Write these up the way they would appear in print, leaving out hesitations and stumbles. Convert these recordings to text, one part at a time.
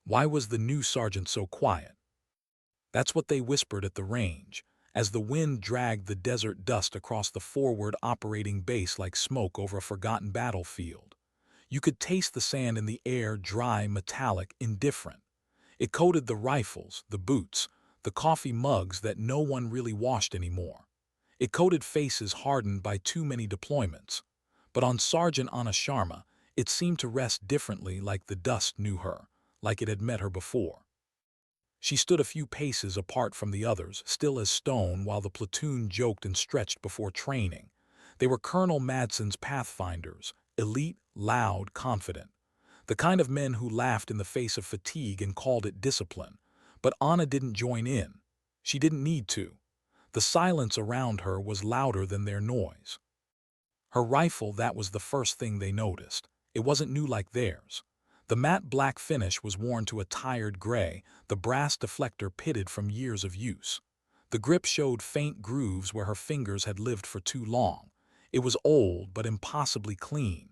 Why was the new sergeant so quiet? That's what they whispered at the range, as the wind dragged the desert dust across the forward operating base like smoke over a forgotten battlefield. You could taste the sand in the air, dry, metallic, indifferent. It coated the rifles, the boots, the coffee mugs that no one really washed anymore. It coated faces hardened by too many deployments. But on Sergeant Anna Sharma, it seemed to rest differently, like the dust knew her, like it had met her before. She stood a few paces apart from the others, still as stone, while the platoon joked and stretched before training. They were Colonel Madson's pathfinders, elite, loud, confident. The kind of men who laughed in the face of fatigue and called it discipline. But Anna didn't join in. She didn't need to. The silence around her was louder than their noise. Her rifle, that was the first thing they noticed. It wasn't new like theirs. The matte black finish was worn to a tired gray, the brass deflector pitted from years of use. The grip showed faint grooves where her fingers had lived for too long. It was old but impossibly clean.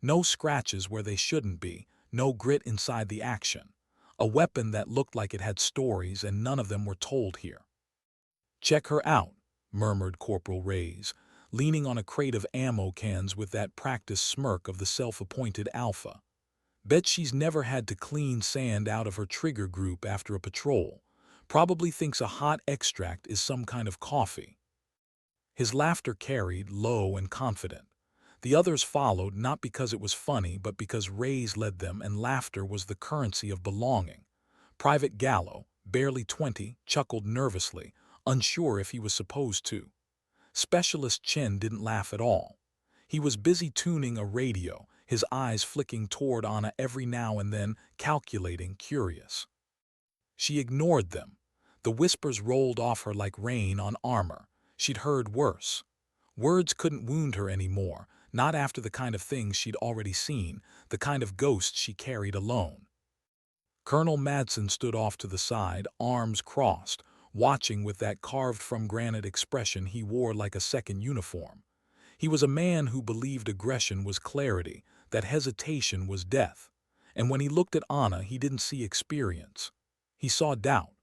No scratches where they shouldn't be, no grit inside the action. A weapon that looked like it had stories, and none of them were told here. "Check her out," murmured Corporal Reyes, leaning on a crate of ammo cans with that practiced smirk of the self-appointed alpha. "Bet she's never had to clean sand out of her trigger group after a patrol. Probably thinks a hot extract is some kind of coffee." His laughter carried, low and confident. The others followed, not because it was funny, but because Reyes led them, and laughter was the currency of belonging. Private Gallo, barely 20, chuckled nervously, unsure if he was supposed to. Specialist Chen didn't laugh at all. He was busy tuning a radio, his eyes flicking toward Anna every now and then, calculating, curious. She ignored them. The whispers rolled off her like rain on armor. She'd heard worse. Words couldn't wound her anymore, not after the kind of things she'd already seen, the kind of ghosts she carried alone. Colonel Madsen stood off to the side, arms crossed, watching with that carved-from-granite expression he wore like a second uniform. He was a man who believed aggression was clarity, that hesitation was death. And when he looked at Anna, he didn't see experience. He saw doubt,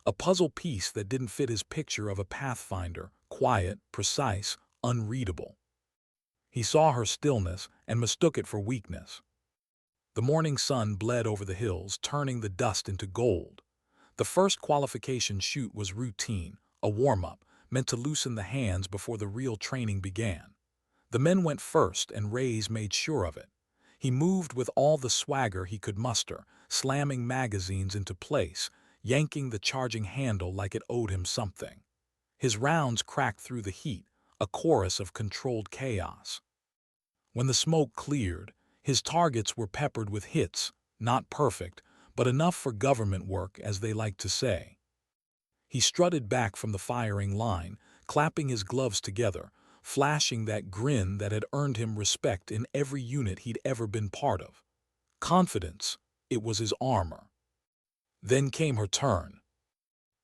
a puzzle piece that didn't fit his picture of a pathfinder, quiet, precise, unreadable. He saw her stillness and mistook it for weakness. The morning sun bled over the hills, turning the dust into gold. The first qualification shoot was routine, a warm-up, meant to loosen the hands before the real training began. The men went first, and Reyes made sure of it. He moved with all the swagger he could muster, slamming magazines into place, yanking the charging handle like it owed him something. His rounds cracked through the heat, a chorus of controlled chaos. When the smoke cleared, his targets were peppered with hits, not perfect, but enough for government work, as they liked to say. He strutted back from the firing line, clapping his gloves together, flashing that grin that had earned him respect in every unit he'd ever been part of. Confidence, it was his armor. Then came her turn.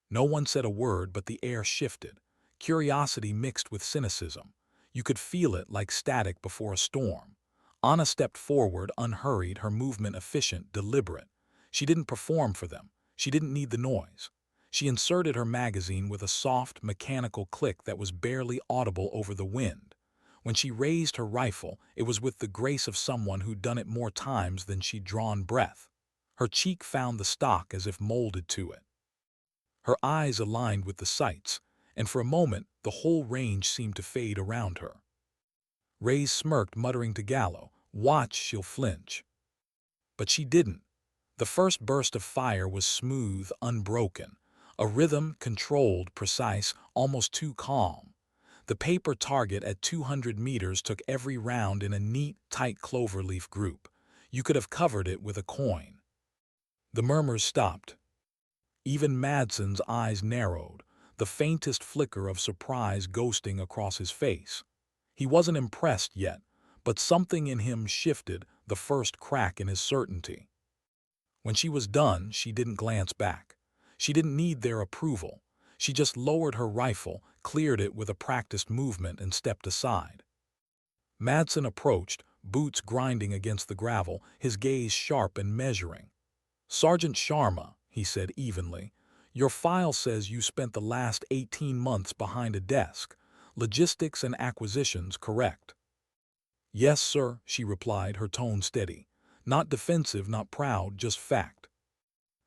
No one said a word, but the air shifted. Curiosity mixed with cynicism. You could feel it like static before a storm. Anna stepped forward, unhurried, her movement efficient, deliberate. She didn't perform for them. She didn't need the noise. She inserted her magazine with a soft, mechanical click that was barely audible over the wind. When she raised her rifle, it was with the grace of someone who'd done it more times than she'd drawn breath. Her cheek found the stock as if molded to it. Her eyes aligned with the sights, and for a moment the whole range seemed to fade around her. Reyes smirked, muttering to Gallo, "Watch, she'll flinch." But she didn't. The first burst of fire was smooth, unbroken. A rhythm, controlled, precise, almost too calm. The paper target at 200 meters took every round in a neat, tight cloverleaf group. You could have covered it with a coin. The murmurs stopped. Even Madsen's eyes narrowed, the faintest flicker of surprise ghosting across his face. He wasn't impressed yet, but something in him shifted, the first crack in his certainty. When she was done, she didn't glance back. She didn't need their approval. She just lowered her rifle, cleared it with a practiced movement, and stepped aside. Madsen approached, boots grinding against the gravel, his gaze sharp and measuring. "Sergeant Sharma," he said evenly, "your file says you spent the last 18 months behind a desk. Logistics and acquisitions, correct?" "Yes, sir," she replied, her tone steady. Not defensive, not proud, just fact.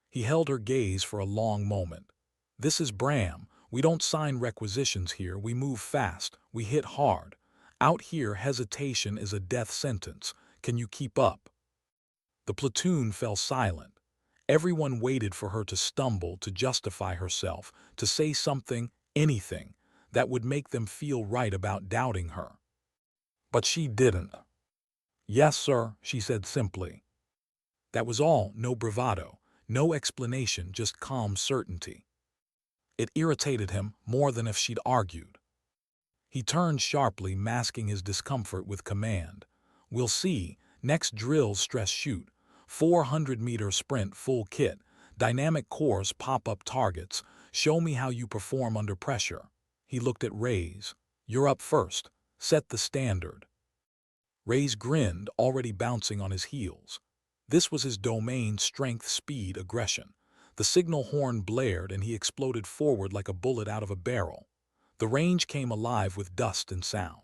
He held her gaze for a long moment. "This is Bram. We don't sign requisitions here. We move fast. We hit hard. Out here, hesitation is a death sentence. Can you keep up?" The platoon fell silent. Everyone waited for her to stumble, to justify herself, to say something, anything, that would make them feel right about doubting her. But she didn't. "Yes, sir," she said simply. That was all, no bravado, no explanation, just calm certainty. It irritated him more than if she'd argued. He turned sharply, masking his discomfort with command. "We'll see. Next drill, stress shoot. 400-meter sprint, full kit. Dynamic course, pop-up targets. Show me how you perform under pressure." He looked at Reyes. "You're up first. Set the standard." Reyes grinned, already bouncing on his heels. This was his domain: strength, speed, aggression. The signal horn blared and he exploded forward like a bullet out of a barrel. The range came alive with dust and sound.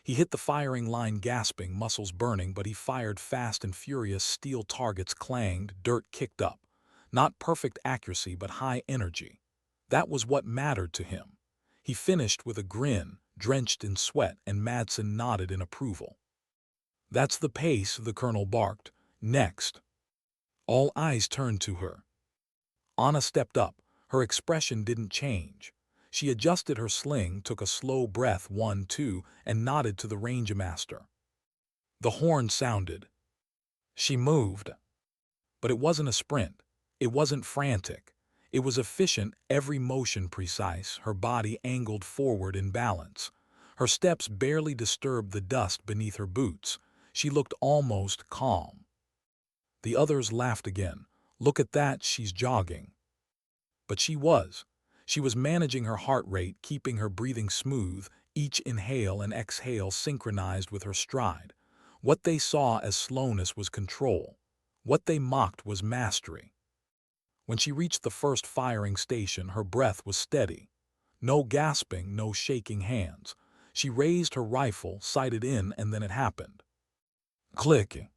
He hit the firing line gasping, muscles burning, but he fired fast and furious. Steel targets clanged, dirt kicked up. Not perfect accuracy, but high energy. That was what mattered to him. He finished with a grin, drenched in sweat, and Madsen nodded in approval. "That's the pace," the colonel barked. "Next." All eyes turned to her. Anna stepped up. Her expression didn't change. She adjusted her sling, took a slow breath, 1, 2, and nodded to the rangemaster. The horn sounded. She moved. But it wasn't a sprint. It wasn't frantic. It was efficient, every motion precise, her body angled forward in balance. Her steps barely disturbed the dust beneath her boots. She looked almost calm. The others laughed again. "Look at that, she's jogging." But she was. She was managing her heart rate, keeping her breathing smooth, each inhale and exhale synchronized with her stride. What they saw as slowness was control. What they mocked was mastery. When she reached the first firing station, her breath was steady. No gasping, no shaking hands. She raised her rifle, sighted in, and then it happened. Click.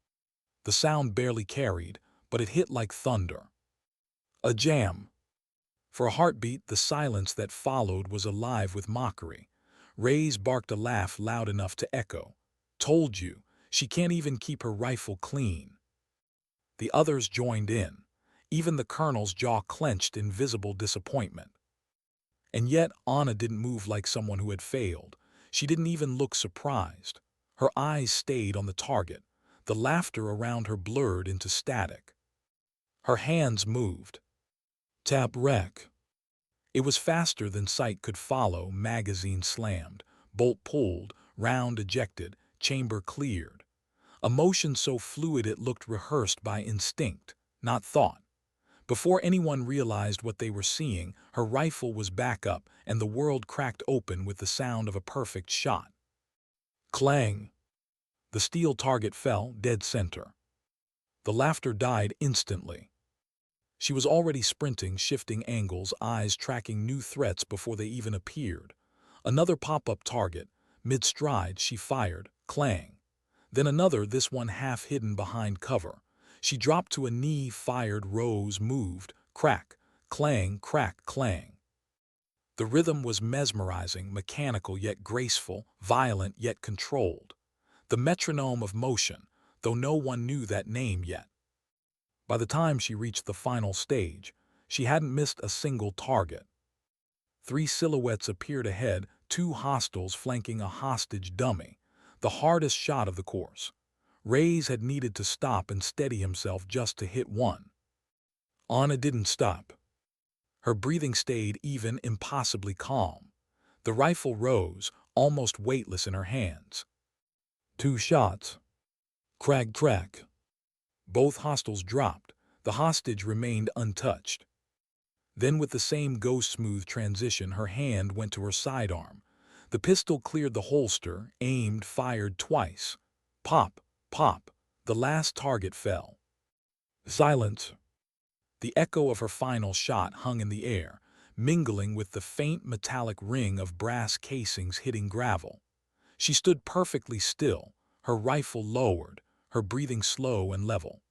The sound barely carried, but it hit like thunder. A jam. For a heartbeat, the silence that followed was alive with mockery. Reyes barked a laugh loud enough to echo. "Told you, she can't even keep her rifle clean." The others joined in. Even the colonel's jaw clenched in visible disappointment. And yet Anna didn't move like someone who had failed. She didn't even look surprised. Her eyes stayed on the target. The laughter around her blurred into static. Her hands moved. Tap rec. It was faster than sight could follow. Magazine slammed, bolt pulled, round ejected, chamber cleared. A motion so fluid it looked rehearsed by instinct, not thought. Before anyone realized what they were seeing, her rifle was back up and the world cracked open with the sound of a perfect shot. Clang! The steel target fell, dead center. The laughter died instantly. She was already sprinting, shifting angles, eyes tracking new threats before they even appeared. Another pop-up target. Mid-stride, she fired. Clang. Then another, this one half hidden behind cover. She dropped to a knee, fired, rose, moved. Crack, clang, crack, clang. The rhythm was mesmerizing, mechanical yet graceful, violent yet controlled. The metronome of motion, though no one knew that name yet. By the time she reached the final stage, she hadn't missed a single target. 3 silhouettes appeared ahead, 2 hostiles flanking a hostage dummy, the hardest shot of the course. Reyes had needed to stop and steady himself just to hit one. Anna didn't stop. Her breathing stayed even, impossibly calm. The rifle rose, almost weightless in her hands. 2 shots. Crack, crack. Both hostiles dropped. The hostage remained untouched. Then with the same ghost-smooth transition, her hand went to her sidearm. The pistol cleared the holster, aimed, fired twice. Pop, pop. The last target fell. Silence. The echo of her final shot hung in the air, mingling with the faint metallic ring of brass casings hitting gravel. She stood perfectly still, her rifle lowered, her breathing slow and level.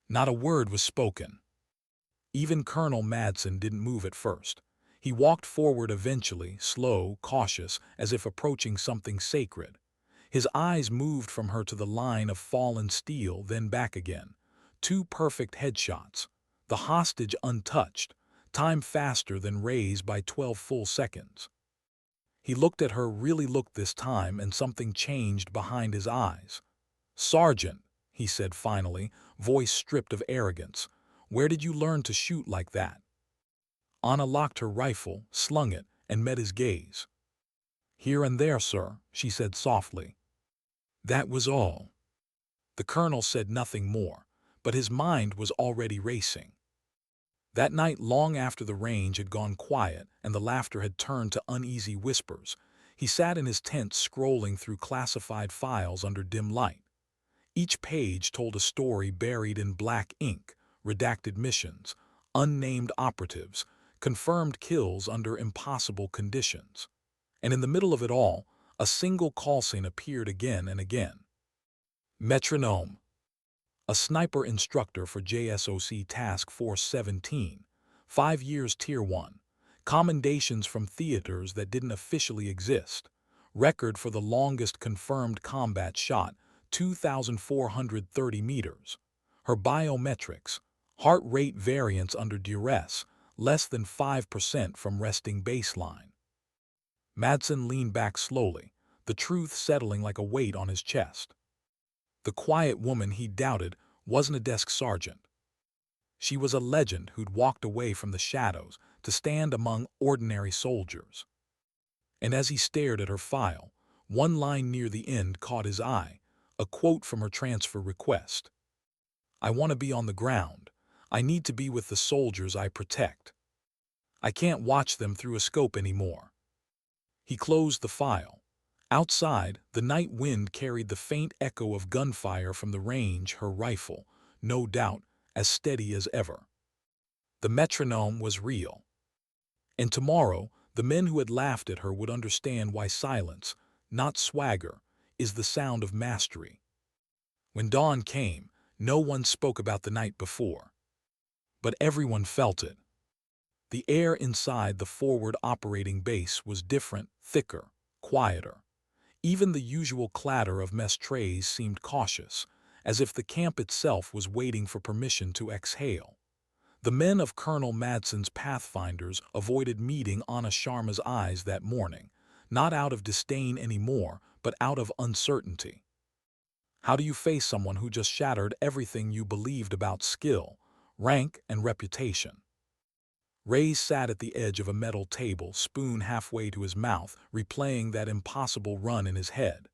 Not a word was spoken. Even Colonel Madsen didn't move at first. He walked forward eventually, slow, cautious, as if approaching something sacred. His eyes moved from her to the line of fallen steel, then back again. Two perfect headshots. The hostage untouched, time faster than Ray's by 12 full seconds. He looked at her, really looked this time, and something changed behind his eyes. "Sergeant," he said finally, voice stripped of arrogance, "where did you learn to shoot like that?" Anna locked her rifle, slung it, and met his gaze. "Here and there, sir," she said softly. That was all. The colonel said nothing more, but his mind was already racing. That night, long after the range had gone quiet and the laughter had turned to uneasy whispers, he sat in his tent scrolling through classified files under dim light. Each page told a story buried in black ink, redacted missions, unnamed operatives, confirmed kills under impossible conditions. And in the middle of it all, a single call sign appeared again and again. Metronome. A sniper instructor for JSOC Task Force 17, 5 years Tier 1, commendations from theaters that didn't officially exist, record for the longest confirmed combat shot, 2,430 meters. Her biometrics, heart rate variance under duress, less than 5% from resting baseline. Madsen leaned back slowly, the truth settling like a weight on his chest. The quiet woman he doubted wasn't a desk sergeant. She was a legend who'd walked away from the shadows to stand among ordinary soldiers. And as he stared at her file, one line near the end caught his eye, a quote from her transfer request. "I want to be on the ground. I need to be with the soldiers I protect. I can't watch them through a scope anymore." He closed the file. Outside, the night wind carried the faint echo of gunfire from the range, her rifle, no doubt, as steady as ever. The metronome was real. And tomorrow, the men who had laughed at her would understand why silence, not swagger, is the sound of mastery. When dawn came, no one spoke about the night before. But everyone felt it. The air inside the forward operating base was different, thicker, quieter. Even the usual clatter of mess trays seemed cautious, as if the camp itself was waiting for permission to exhale. The men of Colonel Madsen's Pathfinders avoided meeting Anna Sharma's eyes that morning, not out of disdain anymore, but out of uncertainty. How do you face someone who just shattered everything you believed about skill, rank, and reputation? Ray sat at the edge of a metal table, spoon halfway to his mouth, replaying that impossible run in his head.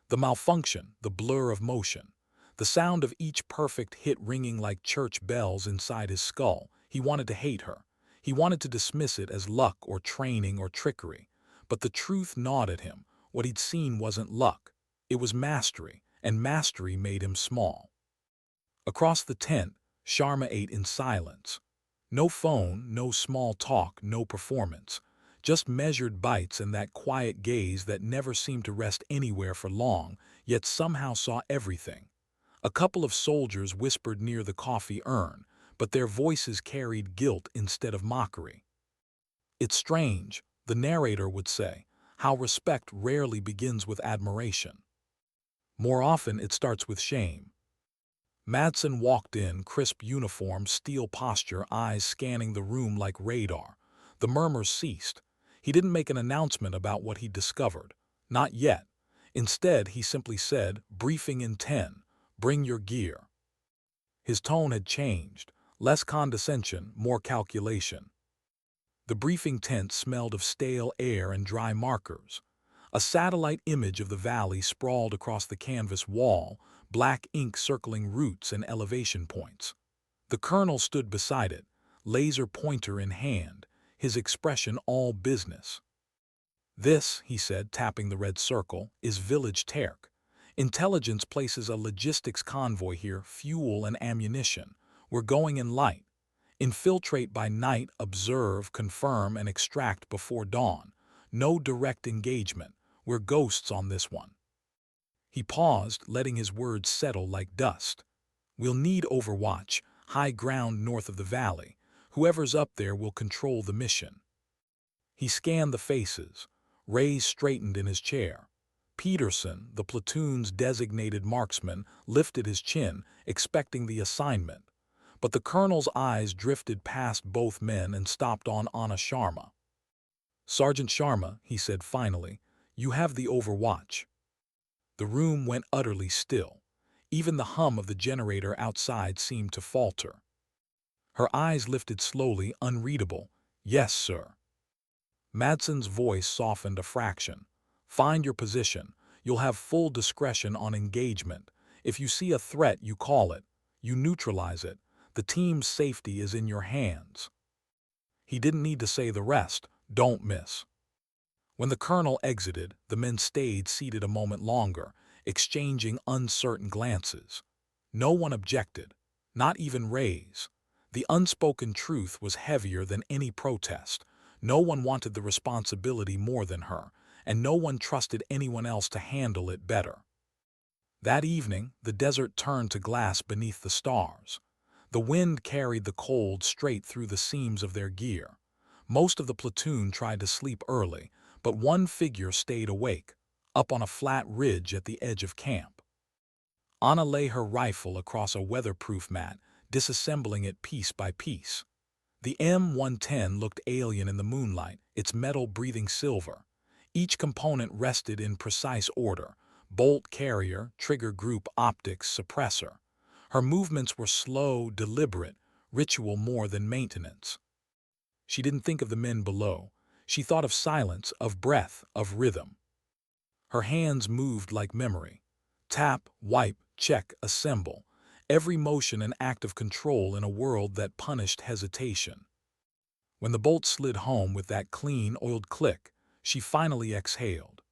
The malfunction, the blur of motion, the sound of each perfect hit ringing like church bells inside his skull. He wanted to hate her. He wanted to dismiss it as luck or training or trickery. But the truth gnawed at him. What he'd seen wasn't luck. It was mastery, and mastery made him small. Across the tent, Sharma ate in silence. No phone, no small talk, no performance. Just measured bites and that quiet gaze that never seemed to rest anywhere for long, yet somehow saw everything. A couple of soldiers whispered near the coffee urn, but their voices carried guilt instead of mockery. "It's strange," the narrator would say, "how respect rarely begins with admiration. More often it starts with shame." Madsen walked in, crisp uniform, steel posture, eyes scanning the room like radar. The murmurs ceased. He didn't make an announcement about what he'd discovered. Not yet. Instead, he simply said, "Briefing in 10. Bring your gear." His tone had changed. Less condescension, more calculation. The briefing tent smelled of stale air and dry markers. A satellite image of the valley sprawled across the canvas wall, black ink circling routes and elevation points. The colonel stood beside it, laser pointer in hand, his expression all business. "This," he said, tapping the red circle, "is Village Terk. Intelligence places a logistics convoy here, fuel and ammunition. We're going in light. Infiltrate by night, observe, confirm, and extract before dawn. No direct engagement. We're ghosts on this one." He paused, letting his words settle like dust. "We'll need overwatch, high ground north of the valley. Whoever's up there will control the mission." He scanned the faces. Ray straightened in his chair. Peterson, the platoon's designated marksman, lifted his chin, expecting the assignment. But the colonel's eyes drifted past both men and stopped on Anna Sharma. "Sergeant Sharma," he said finally, "you have the overwatch." The room went utterly still. Even the hum of the generator outside seemed to falter. Her eyes lifted slowly, unreadable. "Yes, sir." Madsen's voice softened a fraction. "Find your position. You'll have full discretion on engagement. If you see a threat, you call it. You neutralize it. The team's safety is in your hands." He didn't need to say the rest. Don't miss. When the colonel exited, the men stayed seated a moment longer, exchanging uncertain glances. No one objected, not even Ray's. The unspoken truth was heavier than any protest. No one wanted the responsibility more than her, and no one trusted anyone else to handle it better. That evening, the desert turned to glass beneath the stars. The wind carried the cold straight through the seams of their gear. Most of the platoon tried to sleep early, but one figure stayed awake, up on a flat ridge at the edge of camp. Anna lay her rifle across a weatherproof mat, disassembling it piece by piece. The M110 looked alien in the moonlight, its metal breathing silver. Each component rested in precise order: bolt carrier, trigger group, optics, suppressor. Her movements were slow, deliberate, ritual more than maintenance. She didn't think of the men below. She thought of silence, of breath, of rhythm. Her hands moved like memory. Tap, wipe, check, assemble. Every motion an act of control in a world that punished hesitation. When the bolt slid home with that clean, oiled click, she finally exhaled.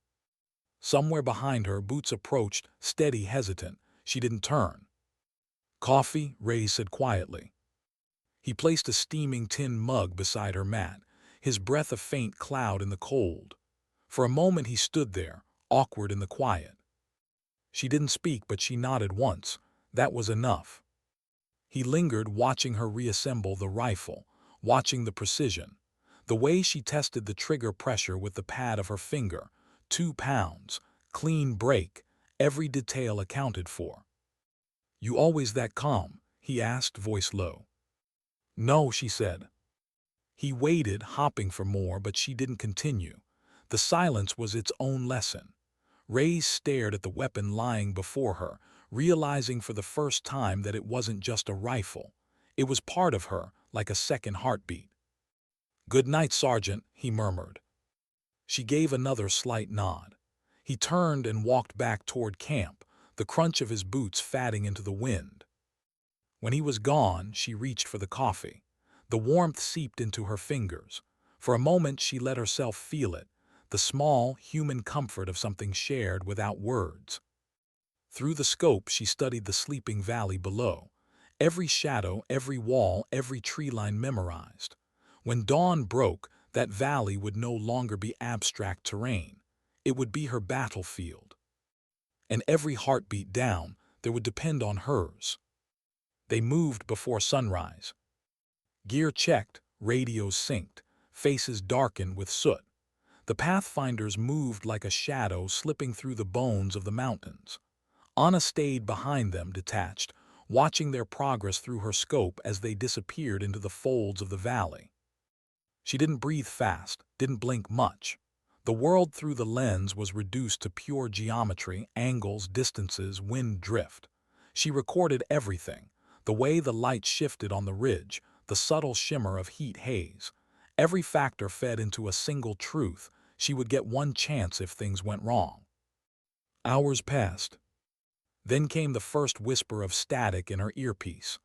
Somewhere behind her, Boots approached, steady, hesitant. She didn't turn. "Coffee?" Ray said quietly. He placed a steaming tin mug beside her mat, his breath a faint cloud in the cold. For a moment he stood there, awkward in the quiet. She didn't speak, but she nodded once. That was enough. He lingered, watching her reassemble the rifle, watching the precision, the way she tested the trigger pressure with the pad of her finger. 2 pounds, clean break, every detail accounted for. "You always that calm?" he asked, voice low. "No," she said. He waited, hopping for more, but she didn't continue. The silence was its own lesson. Ray stared at the weapon lying before her, realizing for the first time that it wasn't just a rifle. It was part of her, like a second heartbeat. "Good night, Sergeant," he murmured. She gave another slight nod. He turned and walked back toward camp, the crunch of his boots fatting into the wind. When he was gone, she reached for the coffee. The warmth seeped into her fingers. For a moment she let herself feel it, the small, human comfort of something shared without words. Through the scope she studied the sleeping valley below. Every shadow, every wall, every tree line memorized. When dawn broke, that valley would no longer be abstract terrain. It would be her battlefield. And every heartbeat down, there would depend on hers. They moved before sunrise. Gear checked, radios synced, faces darkened with soot. The pathfinders moved like a shadow slipping through the bones of the mountains. Anna stayed behind them, detached, watching their progress through her scope as they disappeared into the folds of the valley. She didn't breathe fast, didn't blink much. The world through the lens was reduced to pure geometry, angles, distances, wind drift. She recorded everything: the way the light shifted on the ridge, the subtle shimmer of heat haze. Every factor fed into a single truth: she would get one chance if things went wrong. Hours passed. Then came the first whisper of static in her earpiece.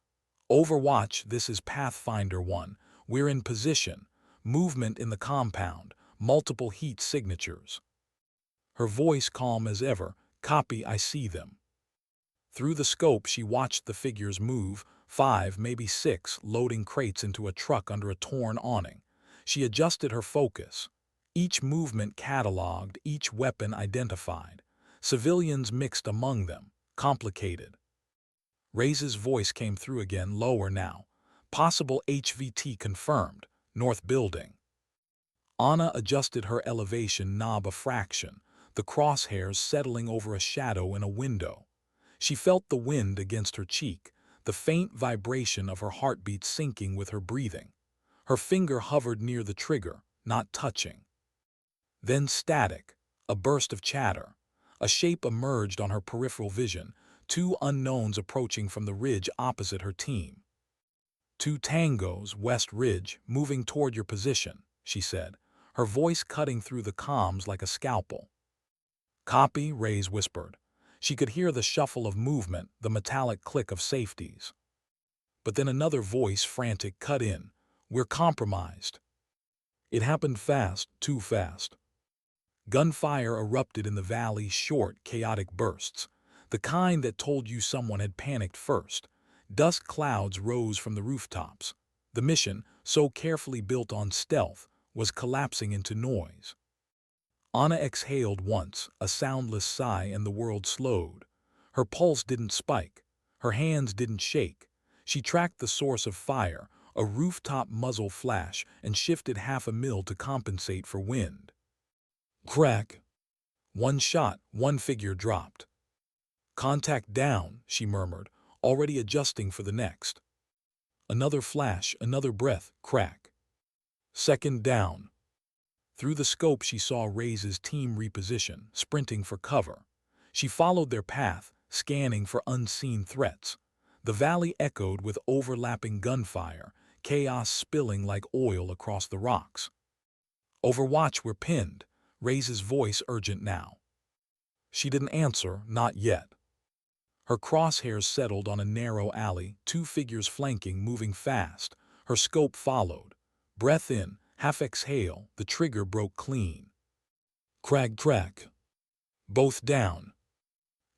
"Overwatch, this is Pathfinder 1. We're in position. Movement in the compound. Multiple heat signatures." Her voice calm as ever. "Copy, I see them." Through the scope she watched the figures move, 5, maybe 6, loading crates into a truck under a torn awning. She adjusted her focus. Each movement catalogued, each weapon identified. Civilians mixed among them, complicated. Ray's voice came through again, lower now. Possible HVT confirmed. North building. Anna adjusted her elevation knob a fraction, the crosshairs settling over a shadow in a window. She felt the wind against her cheek, the faint vibration of her heartbeat syncing with her breathing. Her finger hovered near the trigger, not touching. Then static, a burst of chatter. A shape emerged on her peripheral vision, two unknowns approaching from the ridge opposite her team. 2 tangos, West Ridge, moving toward your position, she said, her voice cutting through the comms like a scalpel. Copy, Ray's whispered. She could hear the shuffle of movement, the metallic click of safeties. But then another voice, frantic, cut in. We're compromised. It happened fast, too fast. Gunfire erupted in the valley, short, chaotic bursts, the kind that told you someone had panicked first. Dust clouds rose from the rooftops. The mission, so carefully built on stealth, was collapsing into noise. Anna exhaled once, a soundless sigh, and the world slowed. Her pulse didn't spike. Her hands didn't shake. She tracked the source of fire, a rooftop muzzle flash, and shifted half a mil to compensate for wind. Crack. One shot, one figure dropped. Contact down, she murmured, already adjusting for the next. Another flash, another breath, crack. Second down. Through the scope she saw Ray's team reposition, sprinting for cover. She followed their path, scanning for unseen threats. The valley echoed with overlapping gunfire, chaos spilling like oil across the rocks. Overwatch, we're pinned, Ray's voice urgent now. She didn't answer, not yet. Her crosshairs settled on a narrow alley, 2 figures flanking, moving fast. Her scope followed. Breath in, half exhale, the trigger broke clean. Crack, crack. Both down.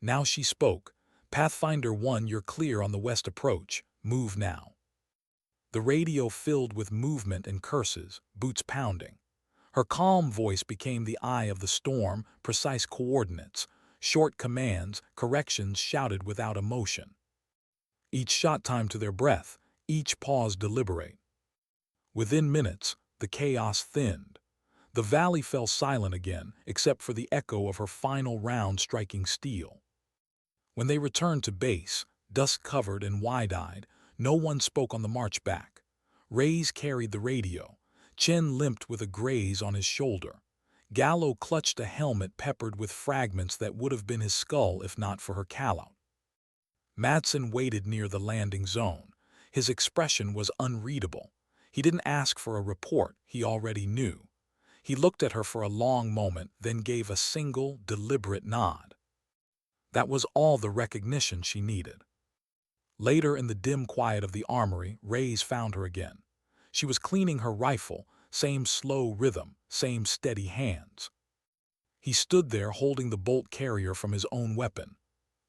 Now she spoke. Pathfinder 1, you're clear on the west approach. Move now. The radio filled with movement and curses, boots pounding. Her calm voice became the eye of the storm, precise coordinates, short commands, corrections shouted without emotion. Each shot timed to their breath, each pause deliberate. Within minutes, the chaos thinned. The valley fell silent again, except for the echo of her final round striking steel. When they returned to base, dust-covered and wide-eyed, no one spoke on the march back. Ray's carried the radio. Chen limped with a graze on his shoulder. Gallo clutched a helmet peppered with fragments that would have been his skull if not for her callout. Madsen waited near the landing zone. His expression was unreadable. He didn't ask for a report, he already knew. He looked at her for a long moment, then gave a single, deliberate nod. That was all the recognition she needed. Later, in the dim quiet of the armory, Ray's found her again. She was cleaning her rifle, same slow rhythm, same steady hands. He stood there holding the bolt carrier from his own weapon.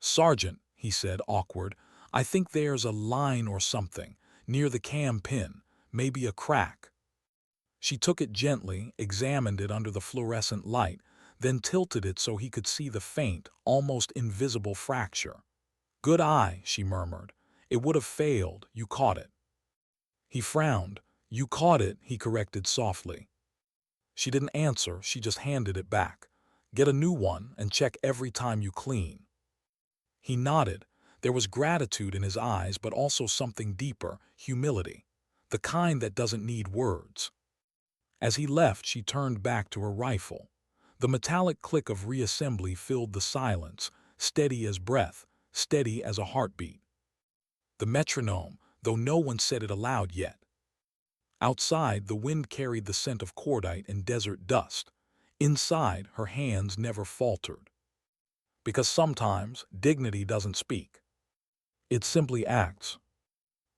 "Sergeant," he said, awkward, "I think there's a line or something, near the cam pin, maybe a crack." She took it gently, examined it under the fluorescent light, then tilted it so he could see the faint, almost invisible fracture. "Good eye," she murmured. "It would have failed, you caught it." He frowned. "You caught it," he corrected softly. She didn't answer, she just handed it back. "Get a new one and check every time you clean." He nodded. There was gratitude in his eyes, but also something deeper, humility, the kind that doesn't need words. As he left, she turned back to her rifle. The metallic click of reassembly filled the silence, steady as breath, steady as a heartbeat. The metronome, though no one said it aloud yet. Outside, the wind carried the scent of cordite and desert dust. Inside, her hands never faltered. Because sometimes, dignity doesn't speak. It simply acts.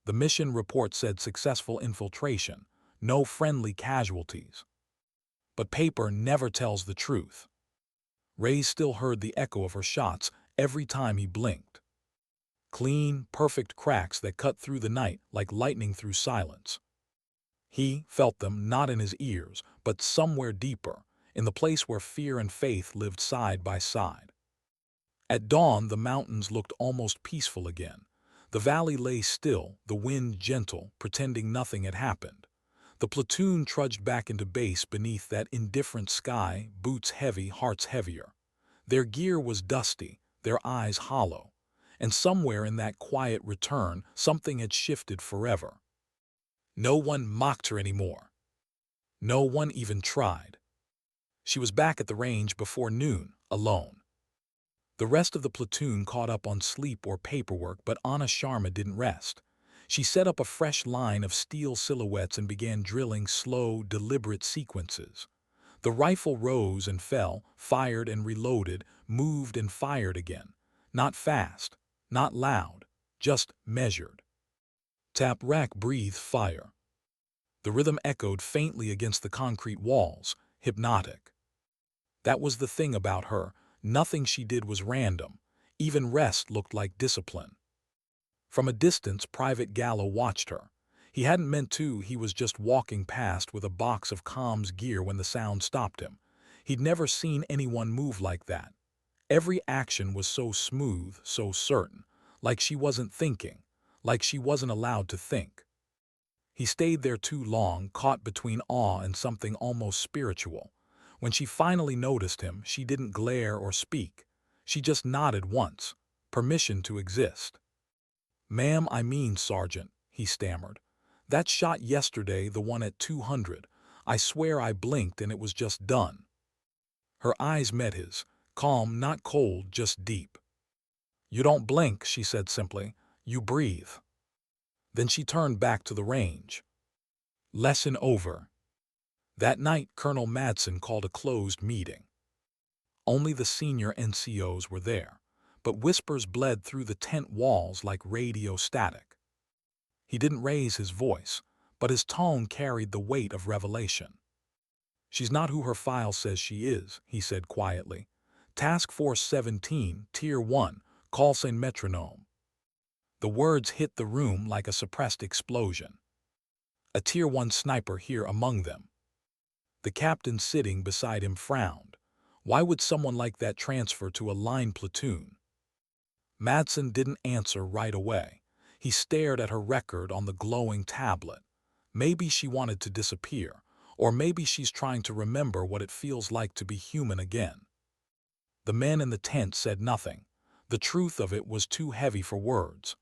The mission report said successful infiltration, no friendly casualties. But paper never tells the truth. Ray still heard the echo of her shots every time he blinked. clean, perfect cracks that cut through the night like lightning through silence. He felt them not in his ears, but somewhere deeper, in the place where fear and faith lived side by side. At dawn, the mountains looked almost peaceful again. The valley lay still, the wind gentle, pretending nothing had happened. The platoon trudged back into base beneath that indifferent sky, boots heavy, hearts heavier. Their gear was dusty, their eyes hollow, and somewhere in that quiet return, something had shifted forever. No one mocked her anymore. No one even tried. She was back at the range before noon, alone. The rest of the platoon caught up on sleep or paperwork, but Anna Sharma didn't rest. She set up a fresh line of steel silhouettes and began drilling slow, deliberate sequences. The rifle rose and fell, fired and reloaded, moved and fired again. Not fast, not loud, just measured. Tap, rack, breathe, fire. The rhythm echoed faintly against the concrete walls, hypnotic. That was the thing about her. Nothing she did was random. Even rest looked like discipline. From a distance, Private Gallo watched her. He hadn't meant to, he was just walking past with a box of comms gear when the sound stopped him. He'd never seen anyone move like that. Every action was so smooth, so certain, like she wasn't thinking, like she wasn't allowed to think. He stayed there too long, caught between awe and something almost spiritual. When she finally noticed him, she didn't glare or speak. She just nodded once. Permission to exist. "Ma'am, I mean, Sergeant," he stammered. "That shot yesterday, the one at 200. I swear I blinked and it was just done." Her eyes met his, calm, not cold, just deep. "You don't blink," she said simply. "You breathe." Then she turned back to the range. Lesson over. That night, Colonel Madsen called a closed meeting. Only the senior NCOs were there, but whispers bled through the tent walls like radio static. He didn't raise his voice, but his tone carried the weight of revelation. "She's not who her file says she is," he said quietly. "Task Force 17, Tier 1, call sign metronome." The words hit the room like a suppressed explosion. A Tier 1 sniper here among them. The captain sitting beside him frowned. Why would someone like that transfer to a line platoon? Madsen didn't answer right away. He stared at her record on the glowing tablet. Maybe she wanted to disappear, or maybe she's trying to remember what it feels like to be human again. The men in the tent said nothing. The truth of it was too heavy for words.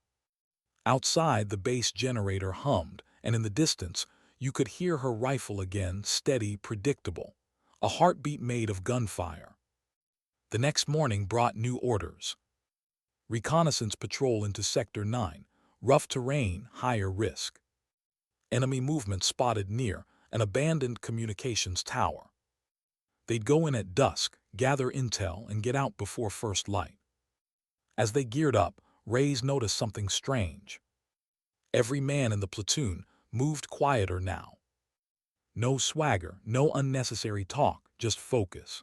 Outside, the base generator hummed, and in the distance, you could hear her rifle again, steady, predictable. A heartbeat made of gunfire. The next morning brought new orders. Reconnaissance patrol into Sector 9, rough terrain, higher risk. Enemy movement spotted near an abandoned communications tower. They'd go in at dusk, gather intel, and get out before first light. As they geared up, Reyes noticed something strange. Every man in the platoon moved quieter now. No swagger, no unnecessary talk, just focus.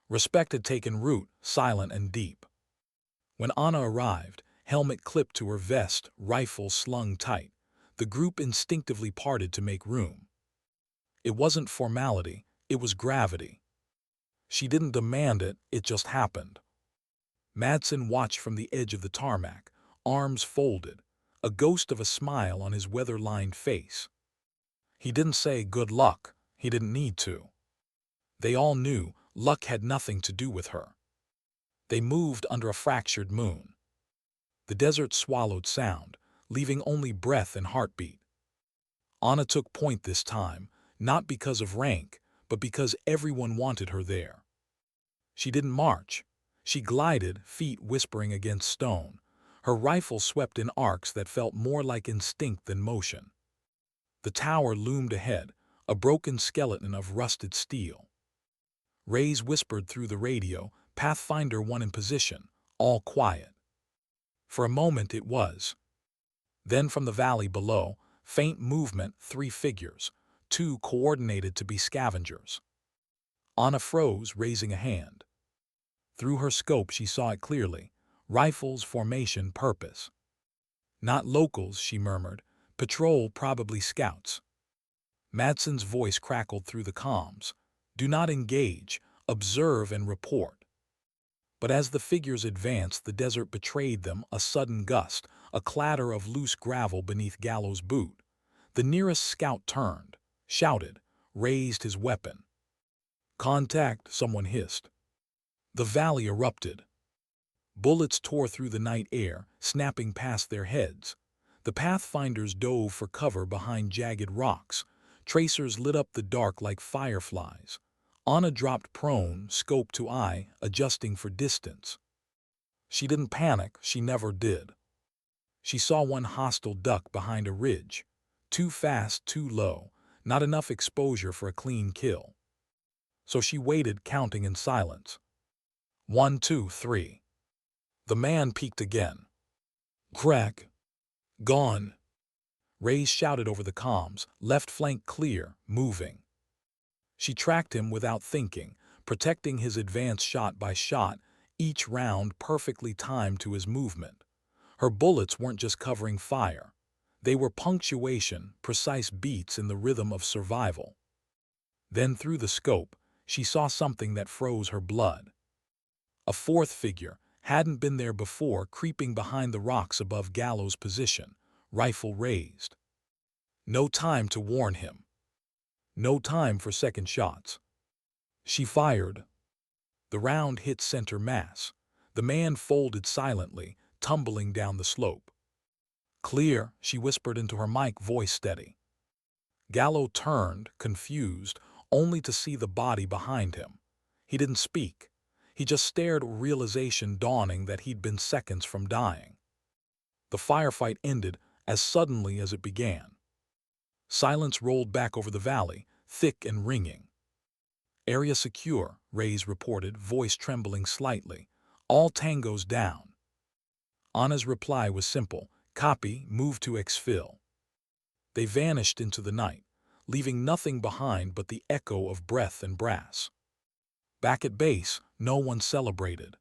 Respect had taken root, silent and deep. When Anna arrived, helmet clipped to her vest, rifle slung tight, the group instinctively parted to make room. It wasn't formality, it was gravity. She didn't demand it, it just happened. Madsen watched from the edge of the tarmac, arms folded, a ghost of a smile on his weather-lined face. He didn't say good luck, he didn't need to. They all knew luck had nothing to do with her. They moved under a fractured moon. The desert swallowed sound, leaving only breath and heartbeat. Anna took point this time, not because of rank, but because everyone wanted her there. She didn't march. She glided, feet whispering against stone. Her rifle swept in arcs that felt more like instinct than motion. The tower loomed ahead, a broken skeleton of rusted steel. Reyes whispered through the radio, Pathfinder 1 in position, all quiet. For a moment it was. Then from the valley below, faint movement, 3 figures, 2 coordinated to be scavengers. Anna froze, raising a hand. Through her scope she saw it clearly. Rifles, formation, purpose. Not locals, she murmured. Patrol, probably scouts. Madsen's voice crackled through the comms. Do not engage, observe and report. But as the figures advanced, the desert betrayed them, a sudden gust, a clatter of loose gravel beneath Gallo's boot. The nearest scout turned, shouted, raised his weapon. Contact, someone hissed. The valley erupted. Bullets tore through the night air, snapping past their heads. The pathfinders dove for cover behind jagged rocks. Tracers lit up the dark like fireflies. Anna dropped prone, scope to eye, adjusting for distance. She didn't panic, she never did. She saw one hostile duck behind a ridge. Too fast, too low, not enough exposure for a clean kill. So she waited, counting in silence. 1, 2, 3. The man peeked again. Crack. Gone. Reyes shouted over the comms, left flank clear, moving. She tracked him without thinking, protecting his advance shot by shot, each round perfectly timed to his movement. Her bullets weren't just covering fire. They were punctuation, precise beats in the rhythm of survival. Then through the scope, she saw something that froze her blood. A fourth figure hadn't been there before, creeping behind the rocks above Gallo's position, rifle raised. No time to warn him. No time for second shots. She fired. The round hit center mass. The man folded silently, tumbling down the slope. Clear, she whispered into her mic, voice steady. Gallo turned, confused, only to see the body behind him. He didn't speak. He just stared, realization dawning that he'd been seconds from dying. The firefight ended as suddenly as it began. Silence rolled back over the valley, thick and ringing. Area secure, Reyes reported, voice trembling slightly. All tangos down. Anna's reply was simple. Copy, move to exfil. They vanished into the night, leaving nothing behind but the echo of breath and brass. Back at base, no one celebrated.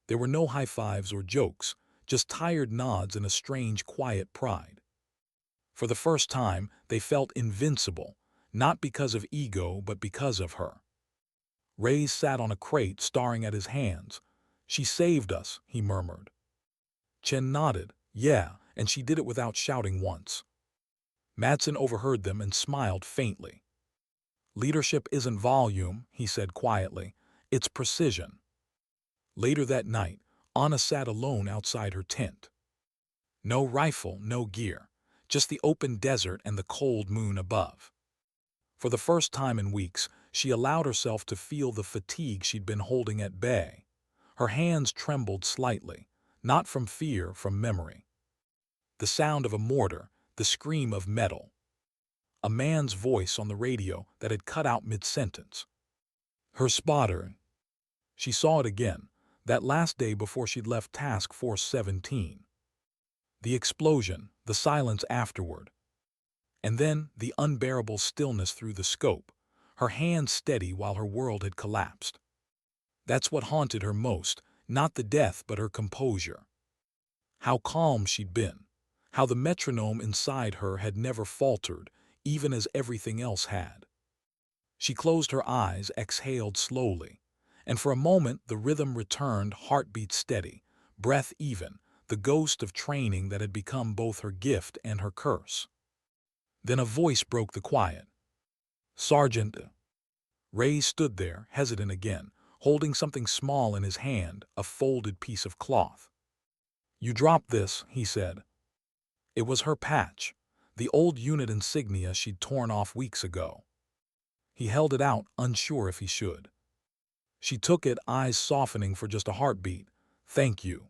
There were no high fives or jokes, just tired nods and a strange, quiet pride. For the first time, they felt invincible, not because of ego, but because of her. Reyes sat on a crate, staring at his hands. She saved us, he murmured. Chen nodded. Yeah, and she did it without shouting once. Madsen overheard them and smiled faintly. Leadership isn't volume, he said quietly. It's precision. Later that night, Anna sat alone outside her tent. No rifle, no gear, just the open desert and the cold moon above. For the first time in weeks, she allowed herself to feel the fatigue she'd been holding at bay. Her hands trembled slightly, not from fear, from memory. The sound of a mortar, the scream of metal. A man's voice on the radio that had cut out mid-sentence. Her spotter. She saw it again, that last day before she'd left Task Force 17. The explosion, the silence afterward. And then the unbearable stillness through the scope, her hands steady while her world had collapsed. That's what haunted her most, not the death but her composure. How calm she'd been, how the metronome inside her had never faltered, even as everything else had. She closed her eyes, exhaled slowly, and for a moment the rhythm returned, heartbeat steady, breath even, the ghost of training that had become both her gift and her curse. Then a voice broke the quiet. Sergeant. Ray stood there, hesitant again, holding something small in his hand, a folded piece of cloth. You dropped this, he said. It was her patch, the old unit insignia she'd torn off weeks ago. He held it out, unsure if he should. She took it, eyes softening for just a heartbeat. Thank you.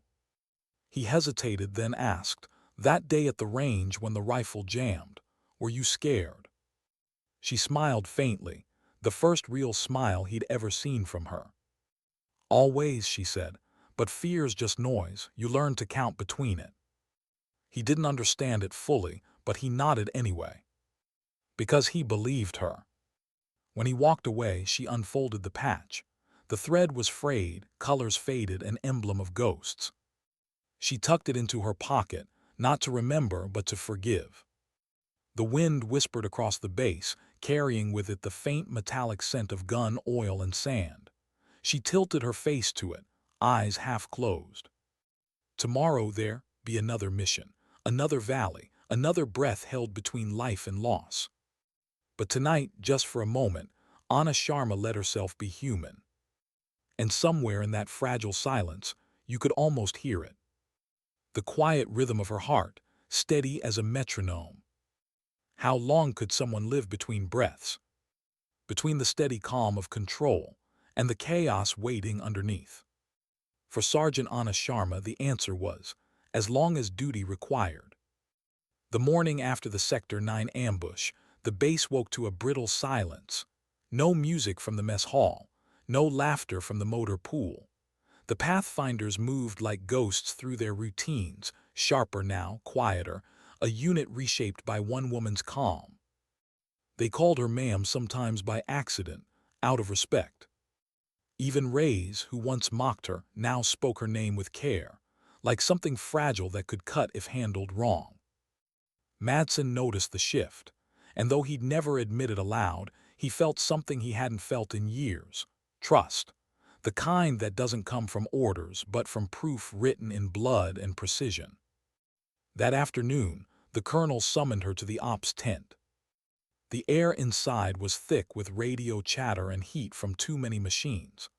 He hesitated, then asked, that day at the range when the rifle jammed, were you scared? She smiled faintly, the first real smile he'd ever seen from her. Always, she said, but fear's just noise, you learn to count between it. He didn't understand it fully, but he nodded anyway. Because he believed her. When he walked away, she unfolded the patch. The thread was frayed, colors faded, an emblem of ghosts. She tucked it into her pocket, not to remember but to forgive. The wind whispered across the base, carrying with it the faint metallic scent of gun oil and sand. She tilted her face to it, eyes half closed. Tomorrow there be another mission, another valley, another breath held between life and loss. But tonight, just for a moment, Anna Sharma let herself be human. And somewhere in that fragile silence, you could almost hear it. The quiet rhythm of her heart, steady as a metronome. How long could someone live between breaths? Between the steady calm of control and the chaos waiting underneath? For Sergeant Anna Sharma, the answer was, as long as duty required. The morning after the Sector 9 ambush, the base woke to a brittle silence. No music from the mess hall, no laughter from the motor pool. The Pathfinders moved like ghosts through their routines, sharper now, quieter, a unit reshaped by one woman's calm. They called her ma'am sometimes by accident, out of respect. Even Rays, who once mocked her, now spoke her name with care, like something fragile that could cut if handled wrong. Madsen noticed the shift, and though he'd never admitted aloud, he felt something he hadn't felt in years: trust. The kind that doesn't come from orders but from proof written in blood and precision. That afternoon, the colonel summoned her to the ops tent. The air inside was thick with radio chatter and heat from too many machines.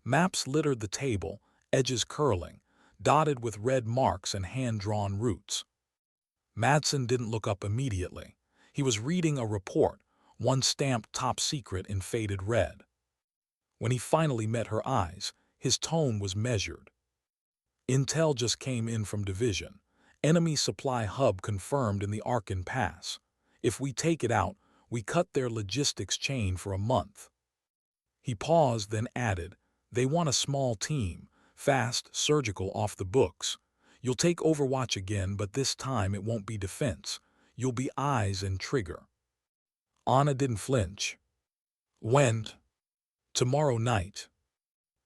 Maps littered the table, edges curling, dotted with red marks and hand-drawn routes. Madsen didn't look up immediately. He was reading a report, one stamped top secret in faded red. When he finally met her eyes, his tone was measured. Intel just came in from division. Enemy supply hub confirmed in the Arkan Pass. If we take it out, we cut their logistics chain for a month. He paused, then added, they want a small team, fast, surgical, off the books. You'll take Overwatch again, but this time it won't be defense. You'll be eyes and trigger. Anna didn't flinch. When? Tomorrow night.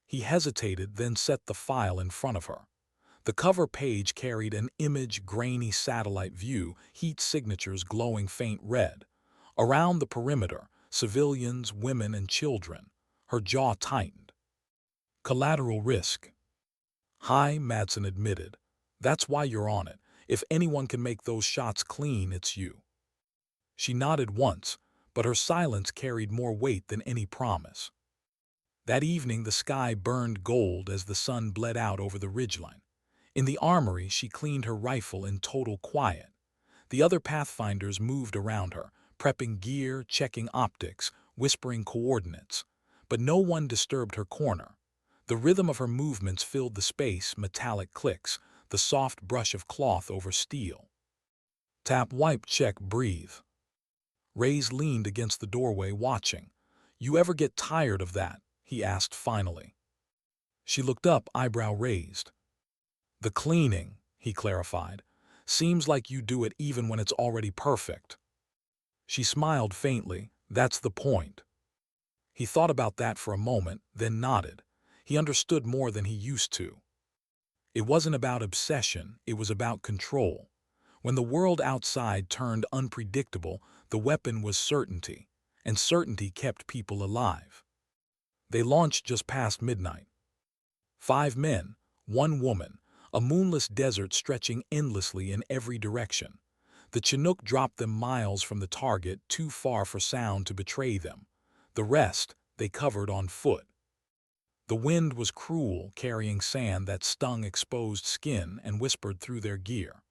He hesitated, then set the file in front of her. The cover page carried an image, grainy satellite view, heat signatures glowing faint red. Around the perimeter, civilians, women, and children. Her jaw tightened. Collateral risk. High, Madsen admitted. That's why you're on it. If anyone can make those shots clean, it's you. She nodded once, but her silence carried more weight than any promise. That evening the sky burned gold as the sun bled out over the ridgeline. In the armory she cleaned her rifle in total quiet. The other Pathfinders moved around her, prepping gear, checking optics, whispering coordinates. But no one disturbed her corner. The rhythm of her movements filled the space, metallic clicks, the soft brush of cloth over steel. Tap, wipe, check, breathe. Rays leaned against the doorway, watching. You ever get tired of that? He asked finally. She looked up, eyebrow raised. The cleaning, he clarified. Seems like you do it even when it's already perfect. She smiled faintly. That's the point. He thought about that for a moment, then nodded. He understood more than he used to. It wasn't about obsession, it was about control. When the world outside turned unpredictable, the weapon was certainty, and certainty kept people alive. They launched just past midnight. 5 men, 1 woman, a moonless desert stretching endlessly in every direction. The Chinook dropped them miles from the target, too far for sound to betray them. The rest they covered on foot. The wind was cruel, carrying sand that stung exposed skin and whispered through their gear.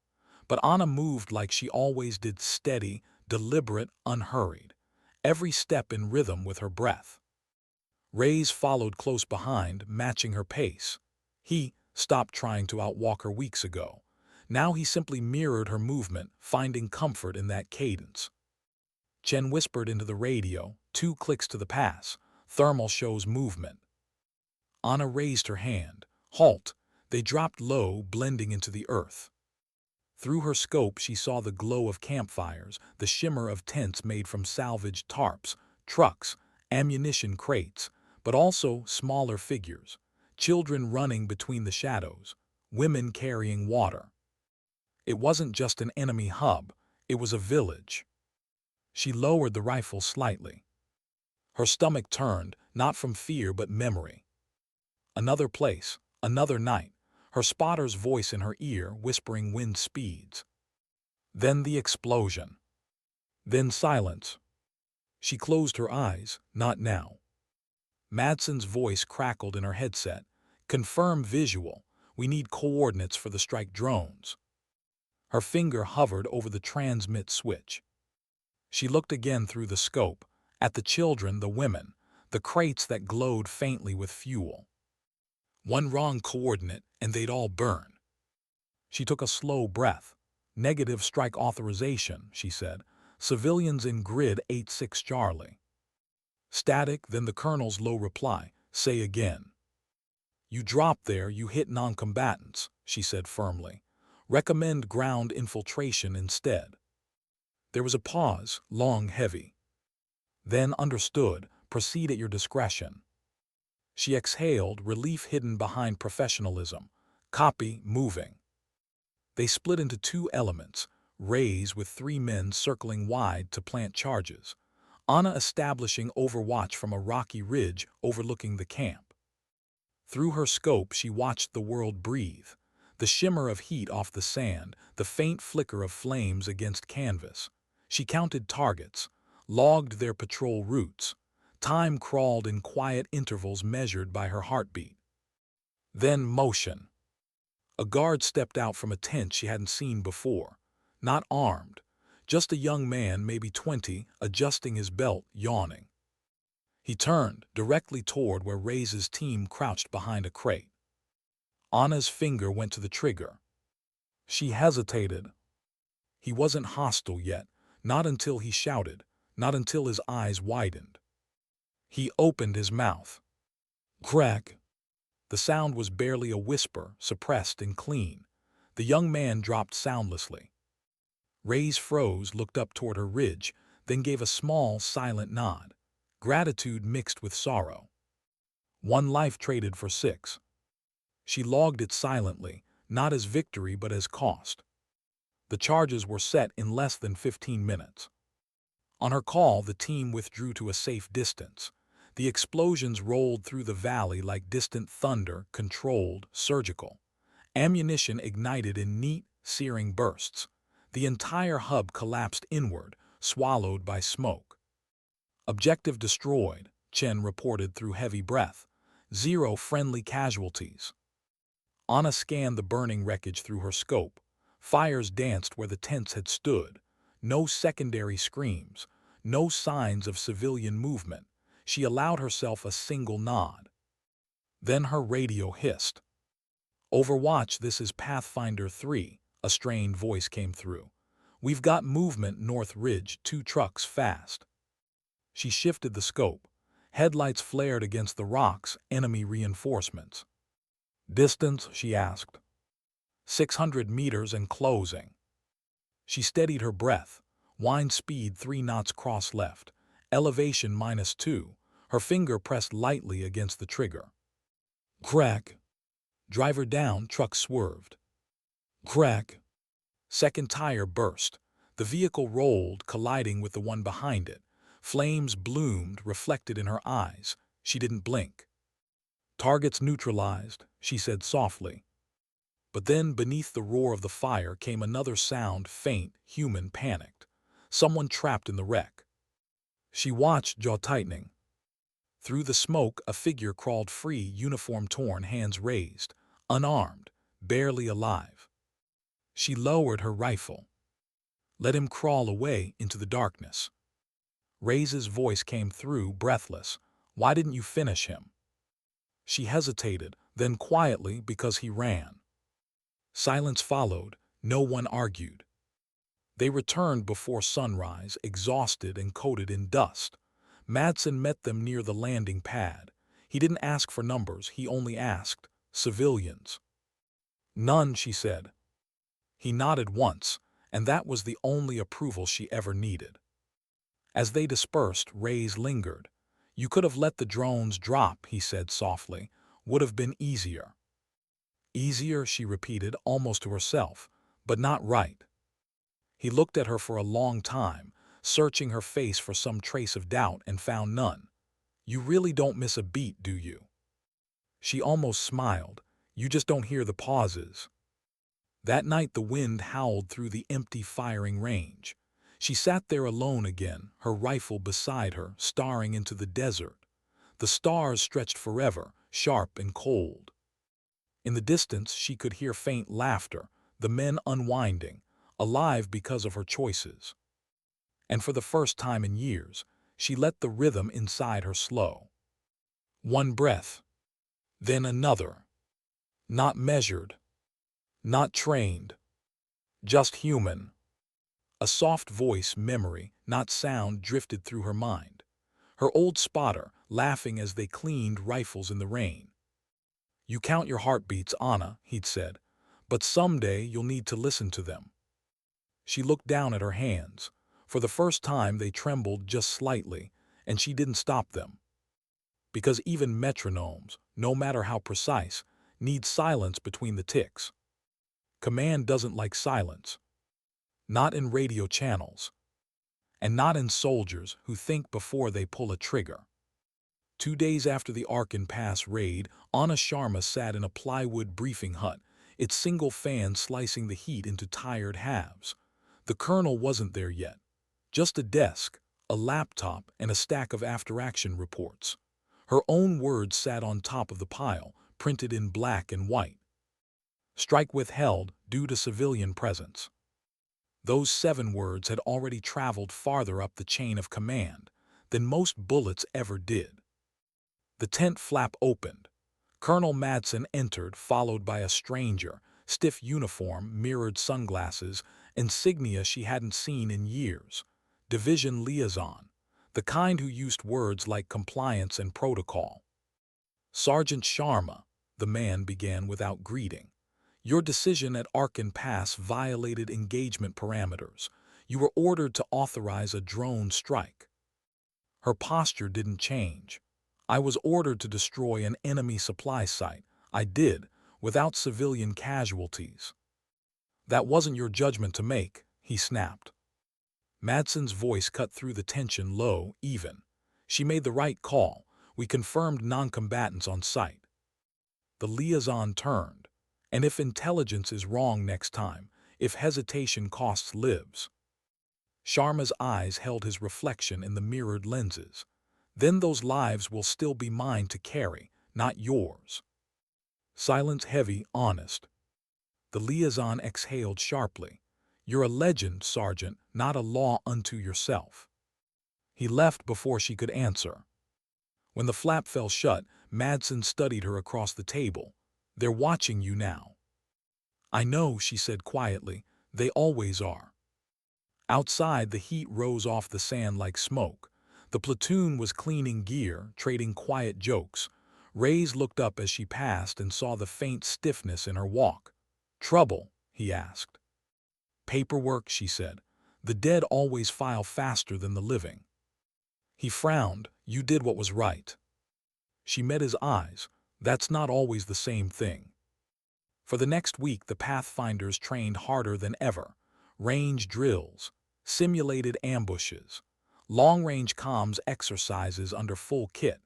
But Anna moved like she always did, steady, deliberate, unhurried, every step in rhythm with her breath. Rays followed close behind, matching her pace. He stopped trying to outwalk her weeks ago. Now he simply mirrored her movement, finding comfort in that cadence. Chen whispered into the radio, 2 clicks to the pass. Thermal shows movement. Anna raised her hand. Halt! They dropped low, blending into the earth. Through her scope she saw the glow of campfires, the shimmer of tents made from salvaged tarps, trucks, ammunition crates, but also smaller figures, children running between the shadows, women carrying water. It wasn't just an enemy hub, it was a village. She lowered the rifle slightly. Her stomach turned, not from fear but memory. Another place, another night, her spotter's voice in her ear whispering wind speeds. Then the explosion. Then silence. She closed her eyes, not now. Madsen's voice crackled in her headset. Confirm visual. We need coordinates for the strike drones. Her finger hovered over the transmit switch. She looked again through the scope, at the children, the women, the crates that glowed faintly with fuel. One wrong coordinate and they'd all burn. She took a slow breath. Negative strike authorization, she said. Civilians in grid 86 Charlie. Static, then the colonel's low reply. Say again. You drop there, you hit non-combatants, she said firmly. Recommend ground infiltration instead. There was a pause, long, heavy. Then understood, proceed at your discretion. She exhaled, relief hidden behind professionalism. Copy, moving. They split into two elements, rays with 3 men circling wide to plant charges, Anna establishing overwatch from a rocky ridge overlooking the camp. Through her scope she watched the world breathe, the shimmer of heat off the sand, the faint flicker of flames against canvas. She counted targets, logged their patrol routes. Time crawled in quiet intervals measured by her heartbeat. Then motion. A guard stepped out from a tent she hadn't seen before. Not armed, just a young man, maybe 20, adjusting his belt, yawning. He turned directly toward where Ray's team crouched behind a crate. Anna's finger went to the trigger. She hesitated. He wasn't hostile yet, not until he shouted, not until his eyes widened. He opened his mouth. Crack. The sound was barely a whisper, suppressed and clean. The young man dropped soundlessly. Ray's froze, looked up toward her ridge, then gave a small, silent nod. Gratitude mixed with sorrow. 1 life traded for 6. She logged it silently, not as victory but as cost. The charges were set in less than 15 minutes. On her call, the team withdrew to a safe distance. The explosions rolled through the valley like distant thunder, controlled, surgical. Ammunition ignited in neat, searing bursts. The entire hub collapsed inward, swallowed by smoke. Objective destroyed, Chen reported through heavy breath. 0 friendly casualties. Anna scanned the burning wreckage through her scope. Fires danced where the tents had stood. No secondary screams, no signs of civilian movement. She allowed herself a single nod. Then her radio hissed. Overwatch, this is Pathfinder 3, a strained voice came through. We've got movement North Ridge, 2 trucks fast. She shifted the scope. Headlights flared against the rocks, enemy reinforcements. Distance, she asked. 600 meters and closing. She steadied her breath. Wind speed 3 knots cross left. Elevation -2. Her finger pressed lightly against the trigger. Crack. Driver down, truck swerved. Crack. Second tire burst. The vehicle rolled, colliding with the one behind it. Flames bloomed, reflected in her eyes. She didn't blink. Targets neutralized, she said softly. But then, beneath the roar of the fire, came another sound, faint, human, panicked. Someone trapped in the wreck. She watched, jaw tightening. Through the smoke, a figure crawled free, uniform torn, hands raised, unarmed, barely alive. She lowered her rifle. Let him crawl away into the darkness. Ray's voice came through, breathless. Why didn't you finish him? She hesitated, then quietly, because he ran. Silence followed. No one argued. They returned before sunrise, exhausted and coated in dust. Madsen met them near the landing pad. He didn't ask for numbers, he only asked, civilians. None, she said. He nodded once, and that was the only approval she ever needed. As they dispersed, Ray's lingered. You could have let the drones drop, he said softly. Would have been easier. Easier, she repeated, almost to herself, but not right. He looked at her for a long time, searching her face for some trace of doubt, and found none. You really don't miss a beat, do you? She almost smiled. You just don't hear the pauses. That night the wind howled through the empty firing range. She sat there alone again, her rifle beside her, staring into the desert. The stars stretched forever, sharp and cold. In the distance she could hear faint laughter, the men unwinding, alive because of her choices. And for the first time in years, she let the rhythm inside her slow. One breath, then another. Not measured, not trained, just human. A soft voice memory, not sound, drifted through her mind. Her old spotter, laughing as they cleaned rifles in the rain. You count your heartbeats, Anna, he'd said, but someday you'll need to listen to them. She looked down at her hands. For the first time they trembled just slightly, and she didn't stop them. Because even metronomes, no matter how precise, need silence between the ticks. Command doesn't like silence. Not in radio channels. And not in soldiers who think before they pull a trigger. 2 days after the Arkan Pass raid, Anna Sharma sat in a plywood briefing hut, its single fan slicing the heat into tired halves. The colonel wasn't there yet. Just a desk, a laptop, and a stack of after-action reports. Her own words sat on top of the pile, printed in black and white. Strike withheld due to civilian presence. Those 7 words had already traveled farther up the chain of command than most bullets ever did. The tent flap opened. Colonel Madsen entered, followed by a stranger, stiff uniform, mirrored sunglasses, insignia she hadn't seen in years. Division liaison, the kind who used words like compliance and protocol. Sergeant Sharma, the man began without greeting. Your decision at Arkan Pass violated engagement parameters. You were ordered to authorize a drone strike. Her posture didn't change. I was ordered to destroy an enemy supply site. I did, without civilian casualties. That wasn't your judgment to make, he snapped. Madsen's voice cut through the tension, low, even. She made the right call. We confirmed non-combatants on site. The liaison turned. And if intelligence is wrong next time, if hesitation costs lives. Sharma's eyes held his reflection in the mirrored lenses. Then those lives will still be mine to carry, not yours. Silence heavy, honest. The liaison exhaled sharply. You're a legend, Sergeant, not a law unto yourself. He left before she could answer. When the flap fell shut, Madsen studied her across the table. They're watching you now. I know, she said quietly. They always are. Outside, the heat rose off the sand like smoke. The platoon was cleaning gear, trading quiet jokes. Reyes looked up as she passed and saw the faint stiffness in her walk. Trouble? He asked. Paperwork, she said. The dead always file faster than the living. He frowned. You did what was right. She met his eyes. That's not always the same thing. For the next week, the Pathfinders trained harder than ever. Range drills, simulated ambushes, long-range comms exercises under full kit,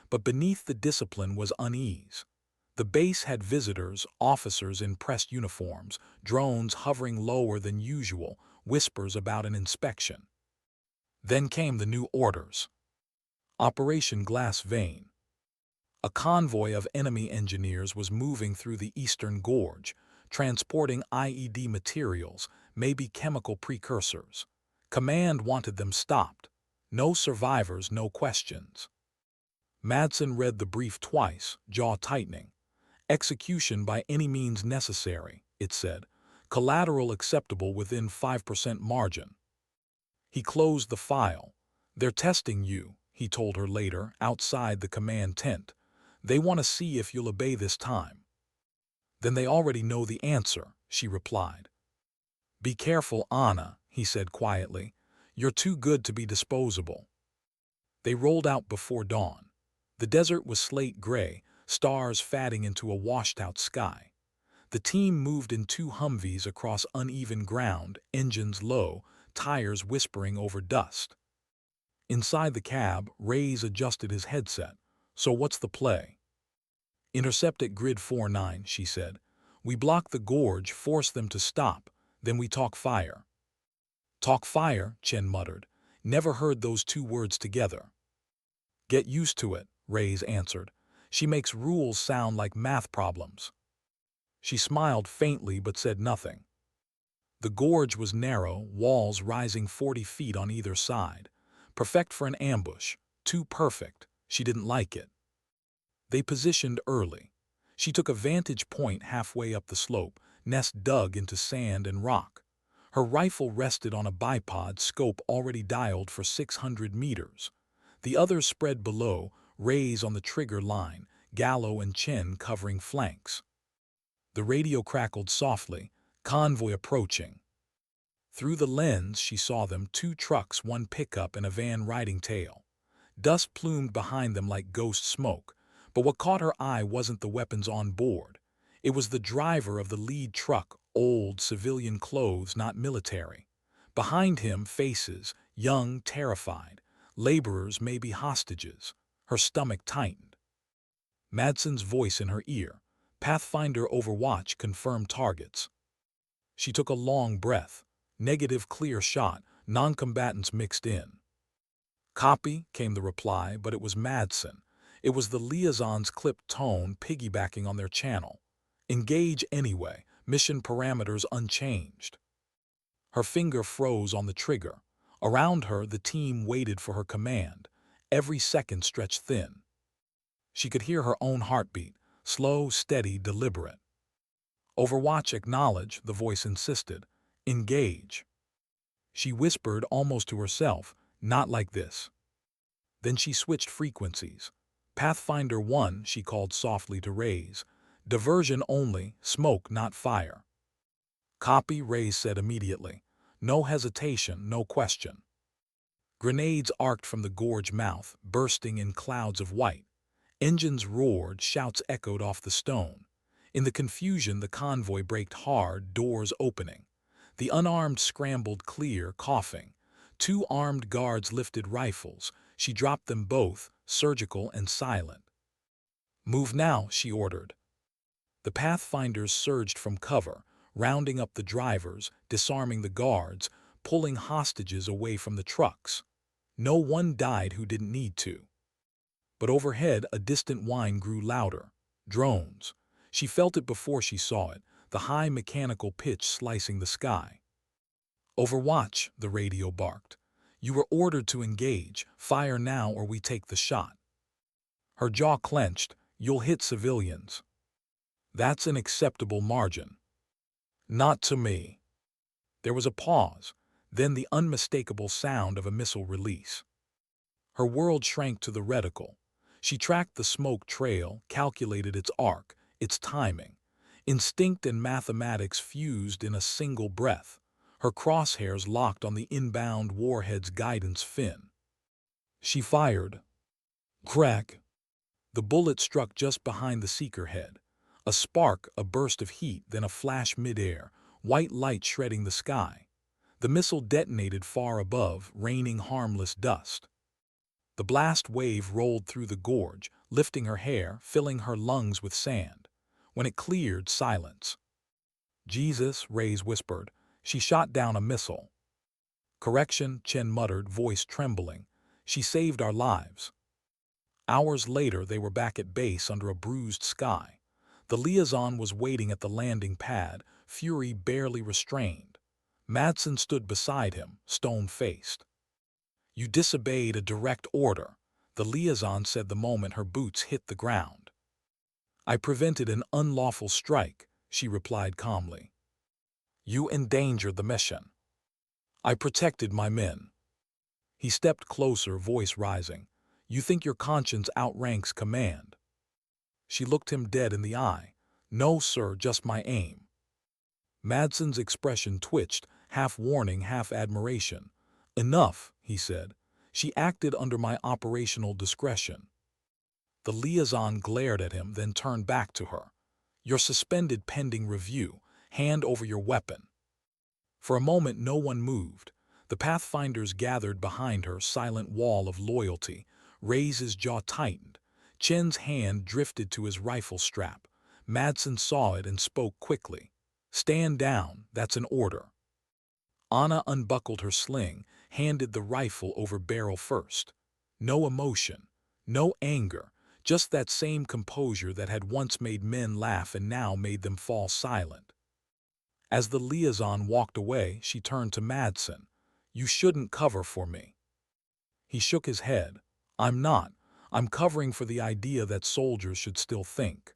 but beneath the discipline was unease. The base had visitors, officers in pressed uniforms, drones hovering lower than usual, whispers about an inspection. Then came the new orders. Operation Glass Vein. A convoy of enemy engineers was moving through the eastern gorge, transporting IED materials, maybe chemical precursors. Command wanted them stopped. No survivors, no questions. Madsen read the brief twice, jaw tightening. Execution by any means necessary, it said. Collateral acceptable within 5% margin. He closed the file. They're testing you, he told her later, outside the command tent. They want to see if you'll obey this time. Then they already know the answer, she replied. Be careful, Anna, he said quietly. You're too good to be disposable. They rolled out before dawn. The desert was slate gray, stars fading into a washed-out sky. The team moved in two Humvees across uneven ground, engines low, tires whispering over dust. Inside the cab, Reyes adjusted his headset. "So what's the play?" "Intercept at grid 49, she said. "We block the gorge, force them to stop, then we talk fire." "Talk fire," Chen muttered. "Never heard those two words together." "Get used to it," Reyes answered. "She makes rules sound like math problems." She smiled faintly but said nothing. The gorge was narrow, walls rising 40 feet on either side. Perfect for an ambush. Too perfect. She didn't like it. They positioned early. She took a vantage point halfway up the slope, nest dug into sand and rock. Her rifle rested on a bipod scope already dialed for 600 meters. The others spread below, Reyes on the trigger line, Gallo and Chen covering flanks. The radio crackled softly, convoy approaching. Through the lens she saw them, two trucks, one pickup and a van riding tail. Dust plumed behind them like ghost smoke, but what caught her eye wasn't the weapons on board. It was the driver of the lead truck, old, civilian clothes, not military. Behind him, faces, young, terrified. Laborers, maybe hostages. Her stomach tightened. Madsen's voice in her ear. Pathfinder Overwatch confirmed targets. She took a long breath. Negative clear shot, non-combatants mixed in. "Copy," came the reply, but it was Madsen. It was the liaison's clipped tone piggybacking on their channel. "Engage anyway, mission parameters unchanged." Her finger froze on the trigger. Around her, the team waited for her command. Every second stretched thin. She could hear her own heartbeat, slow, steady, deliberate. "Overwatch, acknowledge," the voice insisted. "Engage." She whispered almost to herself, "Not like this." Then she switched frequencies. "Pathfinder 1, she called softly to Reyes. "Diversion only, smoke, not fire." "Copy," Reyes said immediately. No hesitation, no question. Grenades arced from the gorge mouth, bursting in clouds of white. Engines roared, shouts echoed off the stone. In the confusion, the convoy braked hard, doors opening. The unarmed scrambled clear, coughing. Two armed guards lifted rifles. She dropped them both, surgical and silent. "Move now," she ordered. The Pathfinders surged from cover, rounding up the drivers, disarming the guards, pulling hostages away from the trucks. No one died who didn't need to. But overhead, a distant whine grew louder. Drones. She felt it before she saw it, the high mechanical pitch slicing the sky. "Overwatch," the radio barked. "You were ordered to engage. Fire now or we take the shot." Her jaw clenched. "You'll hit civilians." "That's an acceptable margin." "Not to me." There was a pause, then the unmistakable sound of a missile release. Her world shrank to the reticle. She tracked the smoke trail, calculated its arc, its timing. Instinct and mathematics fused in a single breath. Her crosshairs locked on the inbound warhead's guidance fin. She fired. Crack! The bullet struck just behind the seeker head. A spark, a burst of heat, then a flash midair, white light shredding the sky. The missile detonated far above, raining harmless dust. The blast wave rolled through the gorge, lifting her hair, filling her lungs with sand. When it cleared, silence. "Jesus," Reyes whispered. "She shot down a missile." "Correction," Chen muttered, voice trembling. "She saved our lives." Hours later, they were back at base under a bruised sky. The liaison was waiting at the landing pad, fury barely restrained. Madsen stood beside him, stone-faced. "You disobeyed a direct order," the liaison said the moment her boots hit the ground. "I prevented an unlawful strike," she replied calmly. "You endangered the mission." "I protected my men." He stepped closer, voice rising. "You think your conscience outranks command?" She looked him dead in the eye. "No, sir, just my aim." Madsen's expression twitched, half warning, half admiration. "Enough," he said. "She acted under my operational discretion." The liaison glared at him, then turned back to her. You're suspended pending review. Hand over your weapon." For a moment no one moved. The Pathfinders gathered behind her silent wall of loyalty. Ray's jaw tightened. Chen's hand drifted to his rifle strap. Madsen saw it and spoke quickly. "Stand down, that's an order." Anna unbuckled her sling, handed the rifle over barrel first. No emotion, no anger, just that same composure that had once made men laugh and now made them fall silent. As the liaison walked away, she turned to Madsen. "You shouldn't cover for me." He shook his head. "I'm not. I'm covering for the idea that soldiers should still think."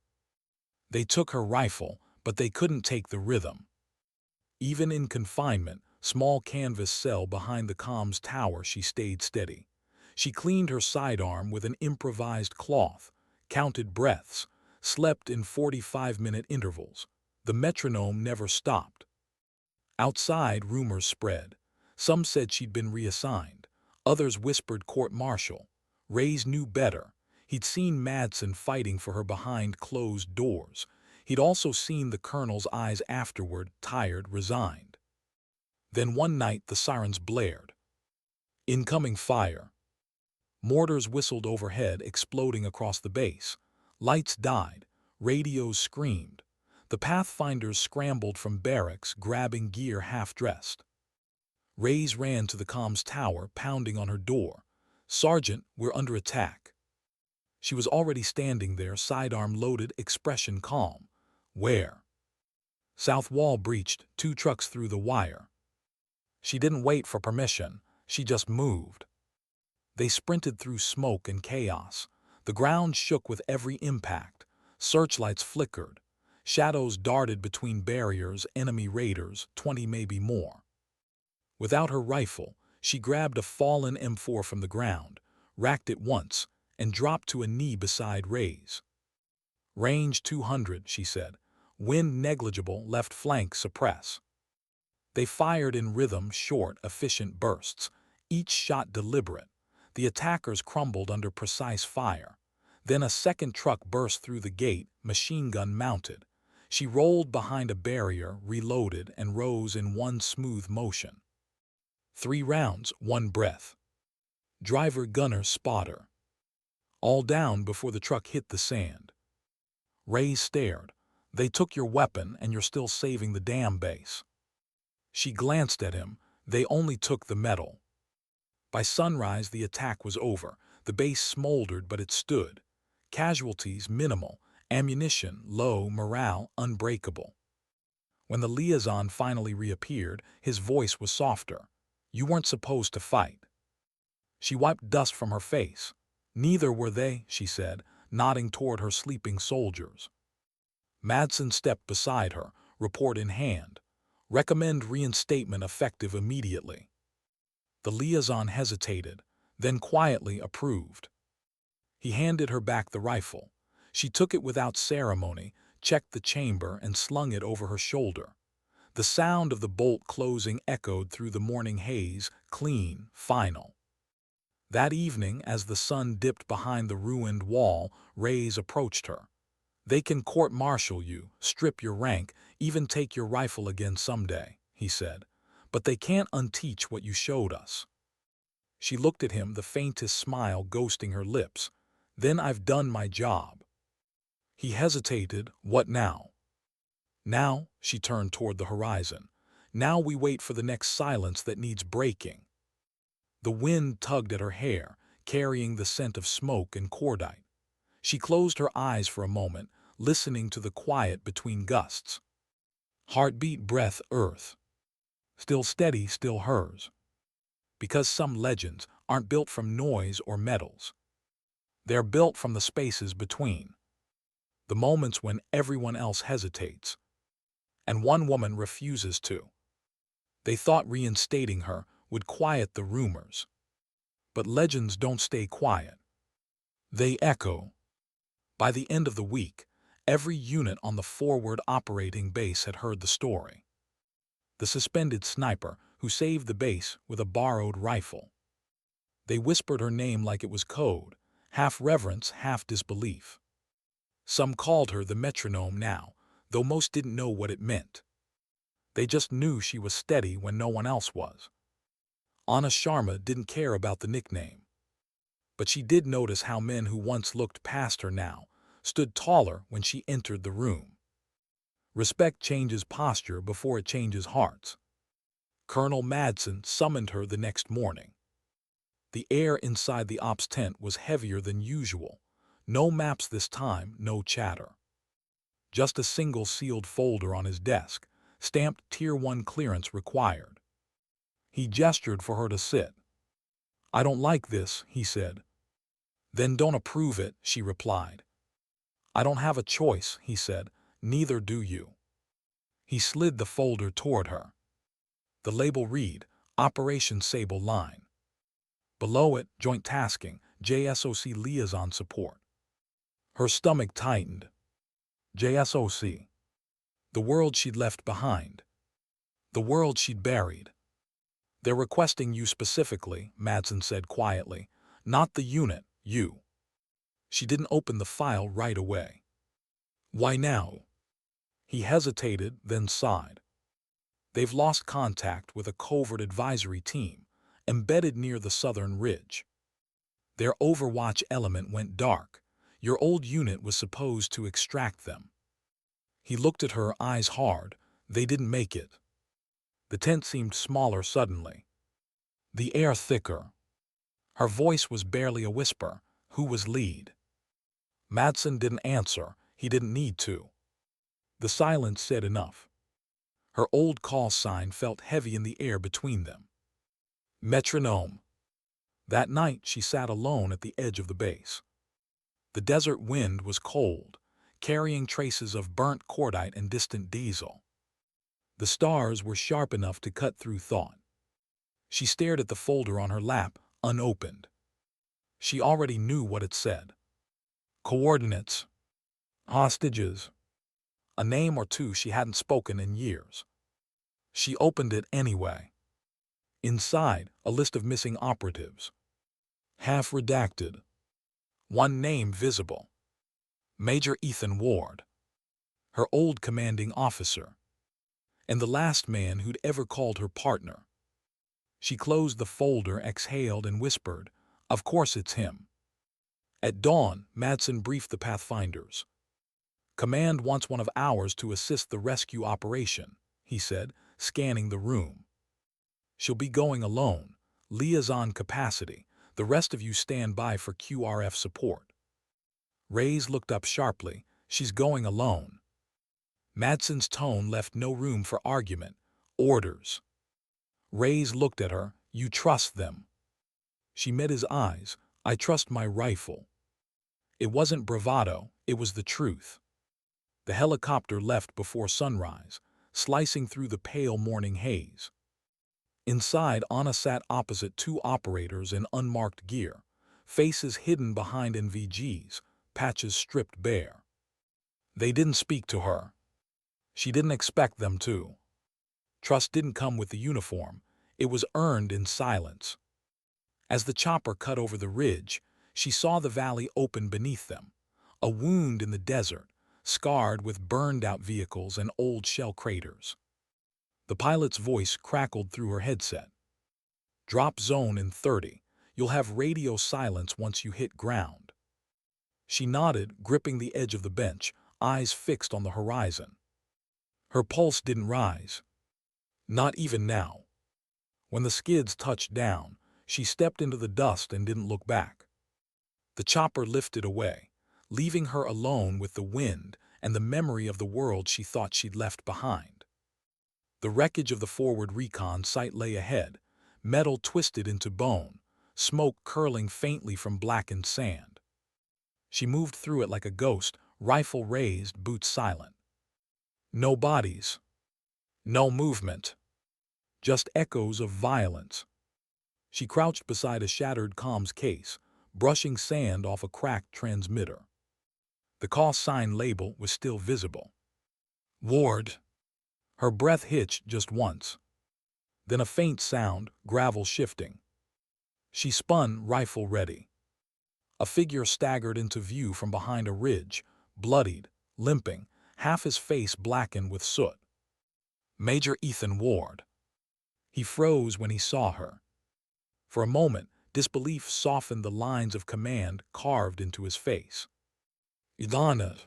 They took her rifle, but they couldn't take the rhythm. Even in confinement, small canvas cell behind the comms tower, she stayed steady. She cleaned her sidearm with an improvised cloth, counted breaths, slept in 45-minute intervals. The metronome never stopped. Outside, rumors spread. Some said she'd been reassigned. Others whispered court-martial. Ray's knew better. He'd seen Madsen fighting for her behind closed doors. He'd also seen the colonel's eyes afterward, tired, resigned. Then one night the sirens blared. Incoming fire. Mortars whistled overhead, exploding across the base. Lights died. Radios screamed. The Pathfinders scrambled from barracks, grabbing gear half-dressed. Rays ran to the comms tower, pounding on her door. "Sergeant, we're under attack." She was already standing there, sidearm loaded, expression calm. "Where?" "South wall breached, 2 trucks through the wire." She didn't wait for permission. She just moved. They sprinted through smoke and chaos. The ground shook with every impact. Searchlights flickered. Shadows darted between barriers, enemy raiders, 20 maybe more. Without her rifle, she grabbed a fallen M4 from the ground, racked it once, and dropped to a knee beside Ray's. "Range 200, she said. "Wind negligible, left flank suppress." They fired in rhythm, short, efficient bursts, each shot deliberate. The attackers crumbled under precise fire. Then a second truck burst through the gate, machine gun mounted. She rolled behind a barrier, reloaded, and rose in one smooth motion. 3 rounds, 1 breath. Driver, gunner, spotter. All down before the truck hit the sand. Ray stared. "They took your weapon, and you're still saving the damn base." She glanced at him. "They only took the metal." By sunrise, the attack was over. The base smoldered, but it stood. Casualties minimal, ammunition low, morale unbreakable. When the liaison finally reappeared, his voice was softer. "You weren't supposed to fight." She wiped dust from her face. "Neither were they," she said, nodding toward her sleeping soldiers. Madsen stepped beside her, report in hand. "Recommend reinstatement effective immediately." The liaison hesitated, then quietly approved. He handed her back the rifle. She took it without ceremony, checked the chamber, and slung it over her shoulder. The sound of the bolt closing echoed through the morning haze, clean, final. That evening, as the sun dipped behind the ruined wall, Rays approached her. "They can court-martial you, strip your rank, even take your rifle again someday," he said. "But they can't unteach what you showed us." She looked at him, the faintest smile ghosting her lips. "Then I've done my job." He hesitated. "What now?" "Now," she turned toward the horizon. "Now we wait for the next silence that needs breaking." The wind tugged at her hair, carrying the scent of smoke and cordite. She closed her eyes for a moment, listening to the quiet between gusts. Heartbeat, breath, earth. Still steady, still hers. Because some legends aren't built from noise or metals. They're built from the spaces between. The moments when everyone else hesitates. And one woman refuses to. They thought reinstating her would quiet the rumors. But legends don't stay quiet. They echo. By the end of the week, every unit on the forward operating base had heard the story. The suspended sniper who saved the base with a borrowed rifle. They whispered her name like it was code, half reverence, half disbelief. Some called her the metronome now, though most didn't know what it meant. They just knew she was steady when no one else was. Anna Sharma didn't care about the nickname. But she did notice how men who once looked past her now stood taller when she entered the room. Respect changes posture before it changes hearts. Colonel Madsen summoned her the next morning. The air inside the ops tent was heavier than usual. No maps this time, no chatter. Just a single sealed folder on his desk, stamped Tier 1 clearance required. He gestured for her to sit. "I don't like this," he said. "Then don't approve it," she replied. "I don't have a choice," he said. "Neither do you." He slid the folder toward her. The label read, Operation Sable Line. Below it, Joint Tasking, JSOC Liaison Support. Her stomach tightened. JSOC. The world she'd left behind. The world she'd buried. "They're requesting you specifically," Madsen said quietly. "Not the unit, you." She didn't open the file right away. "Why now?" He hesitated, then sighed. "They've lost contact with a covert advisory team embedded near the southern ridge. Their Overwatch element went dark. Your old unit was supposed to extract them." He looked at her, eyes hard. "They didn't make it." The tent seemed smaller suddenly. The air thicker. Her voice was barely a whisper. "Who was lead?" Madsen didn't answer. He didn't need to. The silence said enough. Her old call sign felt heavy in the air between them. Metronome. That night she sat alone at the edge of the base. The desert wind was cold, carrying traces of burnt cordite and distant diesel. The stars were sharp enough to cut through thought. She stared at the folder on her lap, unopened. She already knew what it said. Coordinates. Hostages. A name or two she hadn't spoken in years. She opened it anyway. Inside, a list of missing operatives. Half redacted. One name visible. Major Ethan Ward. Her old commanding officer. And the last man who'd ever called her partner. She closed the folder, exhaled, and whispered, "Of course it's him." At dawn, Madsen briefed the Pathfinders. "Command wants one of ours to assist the rescue operation," he said, scanning the room. "She'll be going alone, liaison capacity. The rest of you stand by for QRF support." Reyes looked up sharply. "She's going alone." Madsen's tone left no room for argument. "Orders." Reyes looked at her. "You trust them?" She met his eyes. "I trust my rifle." It wasn't bravado, it was the truth. The helicopter left before sunrise, slicing through the pale morning haze. Inside, Anna sat opposite two operators in unmarked gear, faces hidden behind NVGs, patches stripped bare. They didn't speak to her. She didn't expect them to. Trust didn't come with the uniform. It was earned in silence. As the chopper cut over the ridge, she saw the valley open beneath them, a wound in the desert, scarred with burned-out vehicles and old shell craters. The pilot's voice crackled through her headset. "Drop zone in 30. You'll have radio silence once you hit ground." She nodded, gripping the edge of the bench, eyes fixed on the horizon. Her pulse didn't rise. Not even now. When the skids touched down, she stepped into the dust and didn't look back. The chopper lifted away, leaving her alone with the wind and the memory of the world she thought she'd left behind. The wreckage of the forward recon site lay ahead, metal twisted into bone, smoke curling faintly from blackened sand. She moved through it like a ghost, rifle raised, boots silent. No bodies. No movement. Just echoes of violence. She crouched beside a shattered comms case, brushing sand off a cracked transmitter. The call sign label was still visible. "Ward." Her breath hitched just once. Then a faint sound, gravel shifting. She spun, rifle ready. A figure staggered into view from behind a ridge, bloodied, limping, half his face blackened with soot. Major Ethan Ward. He froze when he saw her. For a moment, disbelief softened the lines of command carved into his face. "Idana."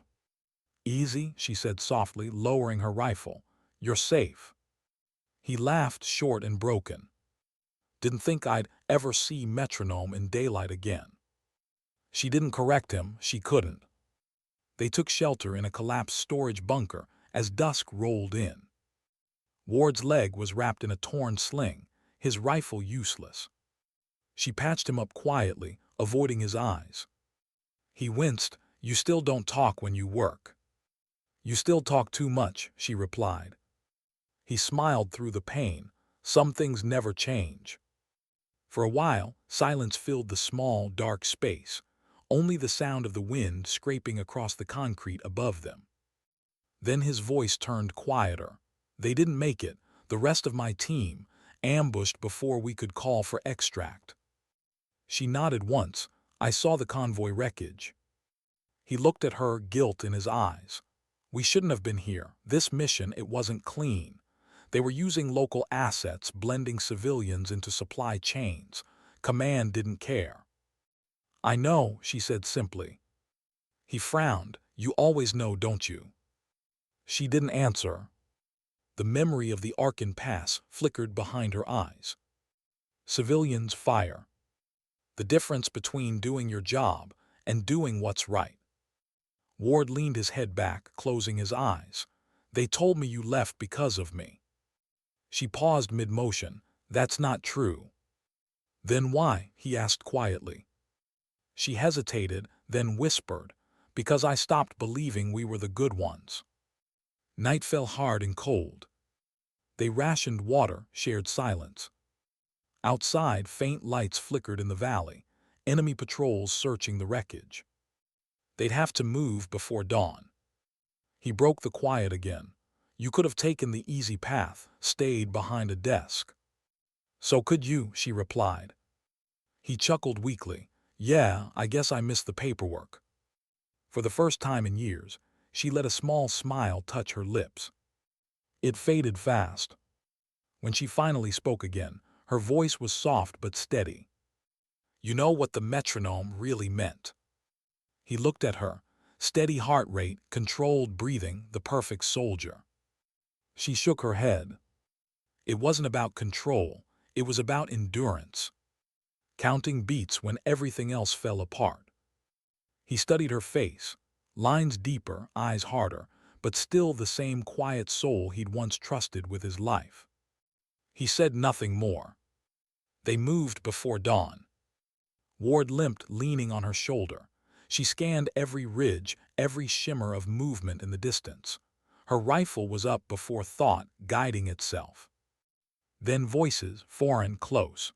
"Easy," she said softly, lowering her rifle. "You're safe." He laughed, short and broken. "Didn't think I'd ever see metronome in daylight again." She didn't correct him, she couldn't. They took shelter in a collapsed storage bunker as dusk rolled in. Ward's leg was wrapped in a torn sling, his rifle useless. She patched him up quietly, avoiding his eyes. He winced. "You still don't talk when you work." "You still talk too much," she replied. He smiled through the pain. Some things never change. For a while, silence filled the small, dark space, only the sound of the wind scraping across the concrete above them. Then his voice turned quieter. "They didn't make it, the rest of my team, ambushed before we could call for extract." She nodded once. "I saw the convoy wreckage." He looked at her, guilt in his eyes. "We shouldn't have been here. This mission, it wasn't clean. They were using local assets, blending civilians into supply chains. Command didn't care." "I know," she said simply. He frowned. "You always know, don't you?" She didn't answer. The memory of the Arkan Pass flickered behind her eyes. Civilians fire. The difference between doing your job and doing what's right. Ward leaned his head back, closing his eyes. "They told me you left because of me." She paused mid-motion. "That's not true." "Then why?" he asked quietly. She hesitated, then whispered, "Because I stopped believing we were the good ones." Night fell hard and cold. They rationed water, shared silence. Outside, faint lights flickered in the valley, enemy patrols searching the wreckage. They'd have to move before dawn. He broke the quiet again. "You could have taken the easy path, stayed behind a desk." "So could you," she replied. He chuckled weakly. "Yeah, I guess I missed the paperwork." For the first time in years, she let a small smile touch her lips. It faded fast. When she finally spoke again, her voice was soft but steady. "You know what the metronome really meant." He looked at her. Steady heart rate, controlled breathing, the perfect soldier. She shook her head. It wasn't about control, it was about endurance. Counting beats when everything else fell apart. He studied her face. Lines deeper, eyes harder, but still the same quiet soul he'd once trusted with his life. He said nothing more. They moved before dawn. Ward limped, leaning on her shoulder. She scanned every ridge, every shimmer of movement in the distance. Her rifle was up before thought, guiding itself. Then voices, foreign, close.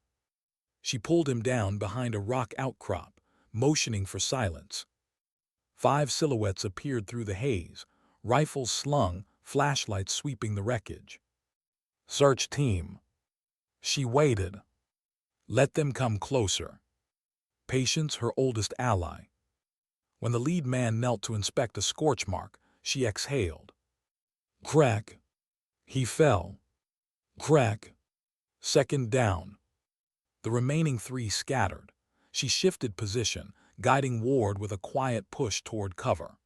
She pulled him down behind a rock outcrop, motioning for silence. 5 silhouettes appeared through the haze, rifles slung, flashlights sweeping the wreckage. "Search team." She waited. Let them come closer. Patience, her oldest ally. When the lead man knelt to inspect a scorch mark, she exhaled. Crack. He fell. Crack. Second down. The remaining 3 scattered. She shifted position, guiding Ward with a quiet push toward cover.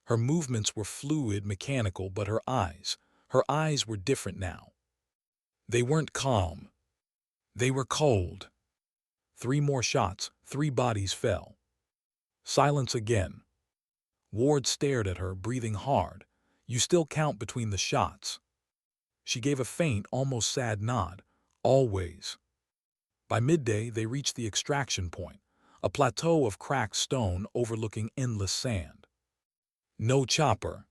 Her movements were fluid, mechanical, but her eyes were different now. They weren't calm. They were cold. 3 more shots, 3 bodies fell. Silence again. Ward stared at her, breathing hard. "You still count between the shots." She gave a faint, almost sad nod. "Always." By midday, they reached the extraction point, a plateau of cracked stone overlooking endless sand. No chopper.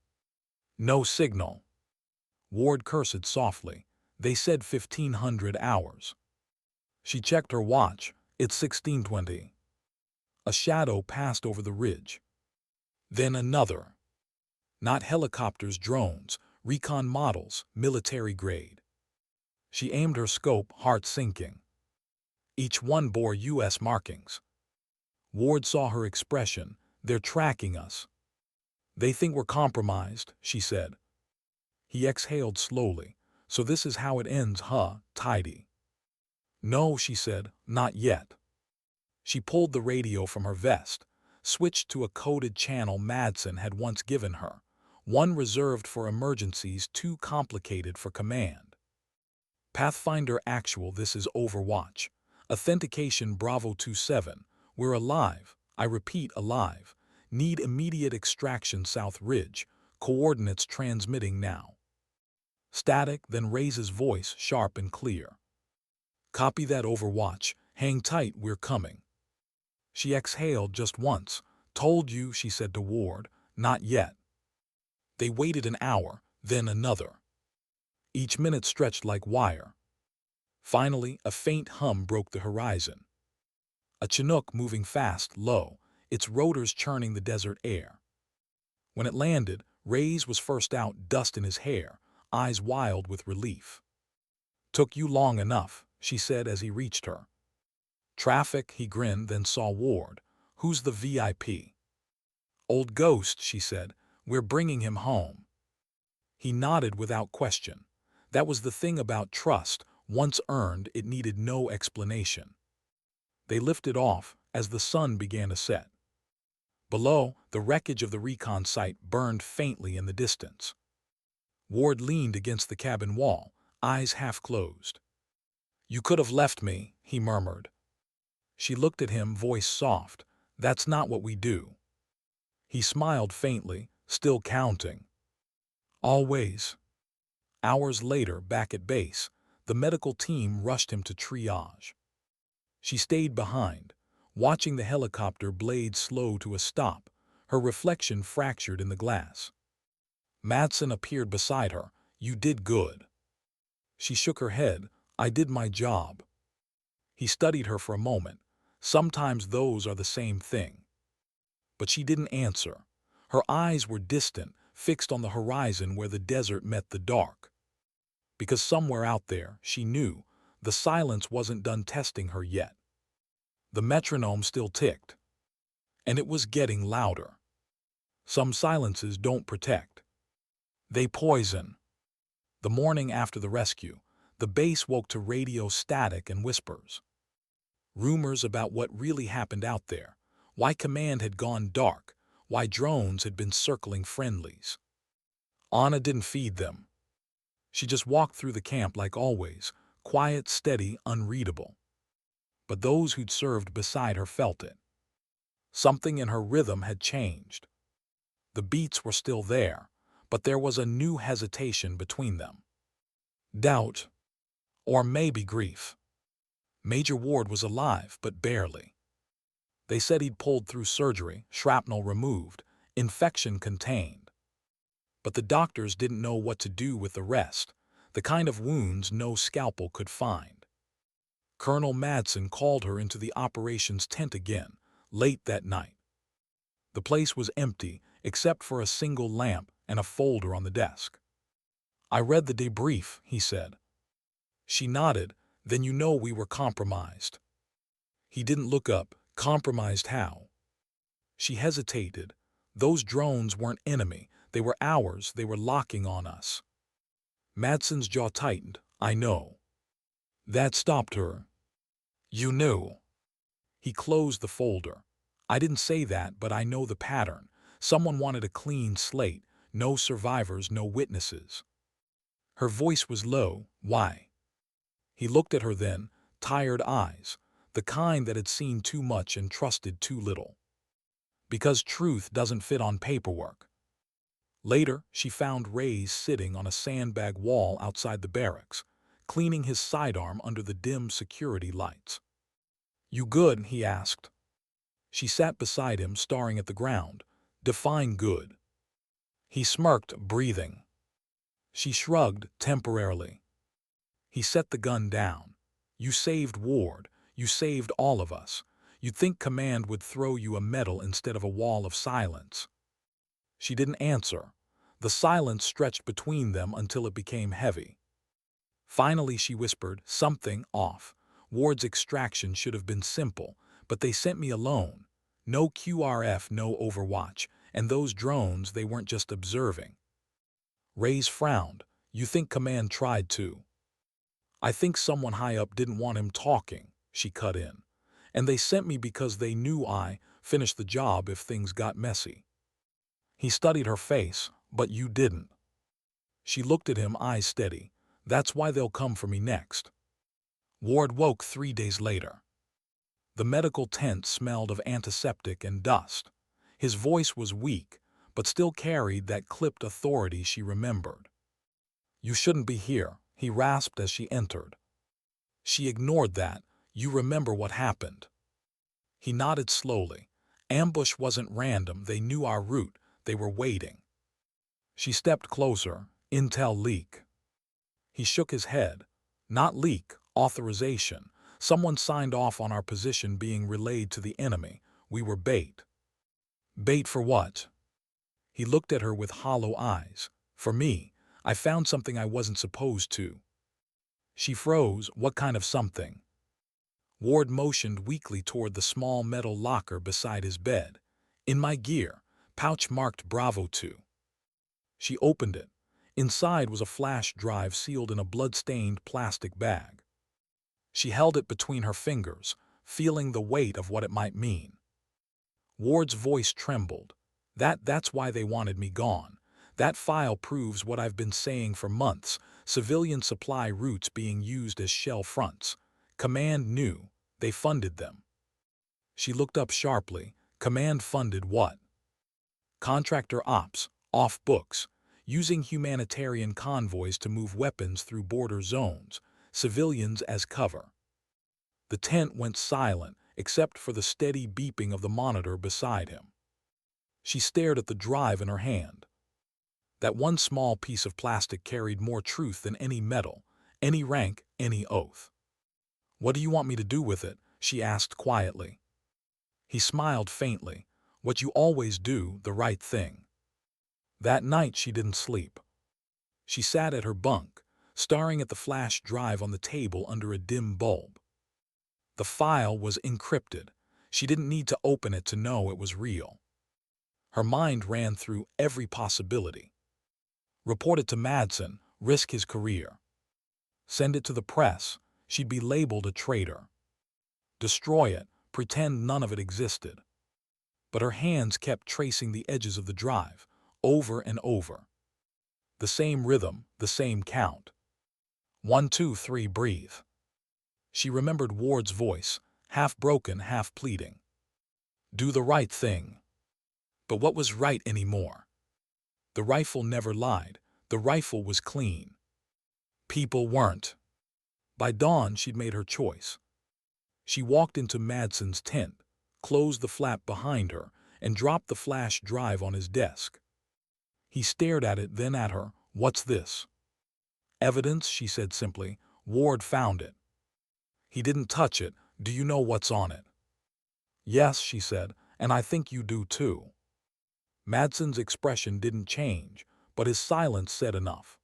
No signal. Ward cursed softly. They said 1,500 hours. She checked her watch. It's 16:20. A shadow passed over the ridge. Then another. Not helicopters, drones, recon models, military grade. She aimed her scope, heart sinking. Each one bore U.S. markings. Ward saw her expression. "They're tracking us." They think we're compromised, she said. He exhaled slowly. So this is how it ends, huh, Tidy? No, she said, not yet. She pulled the radio from her vest, switched to a coded channel Madsen had once given her, one reserved for emergencies too complicated for command. Pathfinder Actual, this is Overwatch. Authentication Bravo 27. We're alive. I repeat, alive. Need immediate extraction South Ridge. Coordinates transmitting now. Static, then Ray's voice, sharp and clear. Copy that, Overwatch. Hang tight, we're coming. She exhaled just once. Told you, she said to Ward. Not yet. They waited an hour, then another. Each minute stretched like wire. Finally, a faint hum broke the horizon. A Chinook moving fast, low, its rotors churning the desert air. When it landed, Ray's was first out, dust in his hair, eyes wild with relief. Took you long enough, she said as he reached her. Traffic, he grinned, then saw Ward. Who's the VIP? Old Ghost, she said. We're bringing him home. He nodded without question. That was the thing about trust. Once earned, it needed no explanation. They lifted off as the sun began to set. Below, the wreckage of the recon site burned faintly in the distance. Ward leaned against the cabin wall, eyes half closed. You could have left me, he murmured. She looked at him, voice soft. That's not what we do. He smiled faintly, still counting. Always. Hours later, back at base, the medical team rushed him to triage. She stayed behind, watching the helicopter blade slow to a stop, her reflection fractured in the glass. Madsen appeared beside her. You did good. She shook her head. I did my job. He studied her for a moment. Sometimes those are the same thing. But she didn't answer. Her eyes were distant, fixed on the horizon where the desert met the dark. Because somewhere out there, she knew, the silence wasn't done testing her yet. The metronome still ticked. And it was getting louder. Some silences don't protect. They poison. The morning after the rescue, the base woke to radio static and whispers. Rumors about what really happened out there, why command had gone dark, why drones had been circling friendlies. Anna didn't feed them. She just walked through the camp like always, quiet, steady, unreadable. But those who'd served beside her felt it. Something in her rhythm had changed. The beats were still there, but there was a new hesitation between them. Doubt, or maybe grief. Major Ward was alive, but barely. They said he'd pulled through surgery, shrapnel removed, infection contained. But the doctors didn't know what to do with the rest, the kind of wounds no scalpel could find. Colonel Madsen called her into the operations tent again, late that night. The place was empty, except for a single lamp and a folder on the desk. I read the debrief, he said. She nodded. Then you know we were compromised. He didn't look up. Compromised how? She hesitated. Those drones weren't enemy. They were ours. They were locking on us. Madsen's jaw tightened. I know. That stopped her. You knew. He closed the folder. I didn't say that, but I know the pattern. Someone wanted a clean slate. No survivors, no witnesses. Her voice was low. Why? He looked at her then, tired eyes, the kind that had seen too much and trusted too little. Because truth doesn't fit on paperwork. Later, she found Ray's sitting on a sandbag wall outside the barracks, cleaning his sidearm under the dim security lights. You good? He asked. She sat beside him, staring at the ground. Define good. He smirked, breathing. She shrugged temporarily. He set the gun down. You saved Ward. You saved all of us. You'd think command would throw you a medal instead of a wall of silence. She didn't answer. The silence stretched between them until it became heavy. Finally she whispered, something off. Ward's extraction should have been simple, but they sent me alone. No QRF, no Overwatch. And those drones, they weren't just observing. Reyes frowned. You think Command tried to? I think someone high up didn't want him talking, she cut in. And they sent me because they knew I finished the job if things got messy. He studied her face. But you didn't. She looked at him, eyes steady. That's why they'll come for me next. Ward woke 3 days later. The medical tent smelled of antiseptic and dust. His voice was weak, but still carried that clipped authority she remembered. You shouldn't be here, he rasped as she entered. She ignored that. You remember what happened. He nodded slowly. Ambush wasn't random, they knew our route, they were waiting. She stepped closer. Intel leak. He shook his head. Not leak, authorization. Someone signed off on our position being relayed to the enemy. We were bait. Bait for what? He looked at her with hollow eyes. For me, I found something I wasn't supposed to. She froze. What kind of something? Ward motioned weakly toward the small metal locker beside his bed. In my gear, pouch marked Bravo 2. She opened it. Inside was a flash drive sealed in a blood-stained plastic bag. She held it between her fingers, feeling the weight of what it might mean. Ward's voice trembled. That's why they wanted me gone. That file proves what I've been saying for months, civilian supply routes being used as shell fronts. Command knew. They funded them. She looked up sharply. Command funded what? Contractor ops, off books, using humanitarian convoys to move weapons through border zones, civilians as cover. The tent went silent, except for the steady beeping of the monitor beside him. She stared at the drive in her hand. That one small piece of plastic carried more truth than any metal, any rank, any oath. What do you want me to do with it? She asked quietly. He smiled faintly. What you always do, the right thing. That night she didn't sleep. She sat at her bunk, staring at the flash drive on the table under a dim bulb. The file was encrypted. She didn't need to open it to know it was real. Her mind ran through every possibility. Report it to Madsen, risk his career. Send it to the press, she'd be labeled a traitor. Destroy it, pretend none of it existed. But her hands kept tracing the edges of the drive, over and over. The same rhythm, the same count. 1, 2, 3, breathe. She remembered Ward's voice, half broken, half pleading. Do the right thing. But what was right anymore? The rifle never lied. The rifle was clean. People weren't. By dawn, she'd made her choice. She walked into Madsen's tent, closed the flap behind her, and dropped the flash drive on his desk. He stared at it, then at her. What's this? Evidence, she said simply. Ward found it. He didn't touch it. Do you know what's on it? Yes, she said, and I think you do too. Madsen's expression didn't change, but his silence said enough.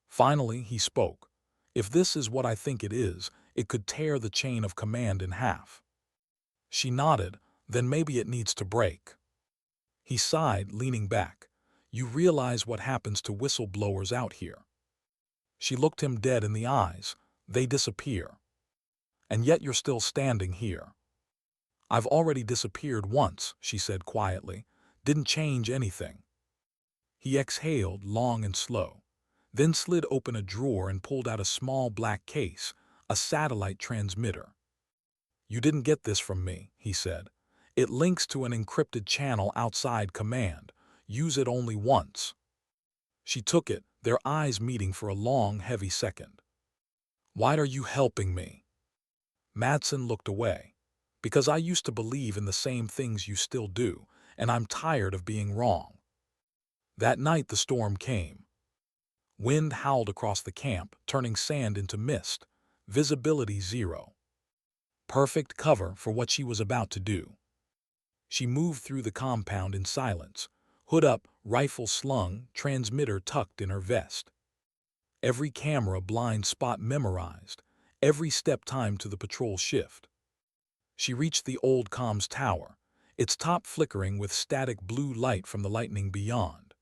Finally, he spoke. If this is what I think it is, it could tear the chain of command in half. She nodded. Then maybe it needs to break. He sighed, leaning back. You realize what happens to whistleblowers out here. She looked him dead in the eyes. They disappear. And yet you're still standing here. I've already disappeared once, she said quietly. Didn't change anything. He exhaled, long and slow, then slid open a drawer and pulled out a small black case, a satellite transmitter. You didn't get this from me, he said. It links to an encrypted channel outside command. Use it only once. She took it, their eyes meeting for a long, heavy second. Why are you helping me? Madsen looked away. Because I used to believe in the same things you still do, and I'm tired of being wrong. That night the storm came. Wind howled across the camp, turning sand into mist. Visibility 0. Perfect cover for what she was about to do. She moved through the compound in silence, hood up, rifle slung, transmitter tucked in her vest. Every camera blind spot memorized, every step timed to the patrol shift. She reached the old comms tower. its top flickering with static blue light from the lightning beyond.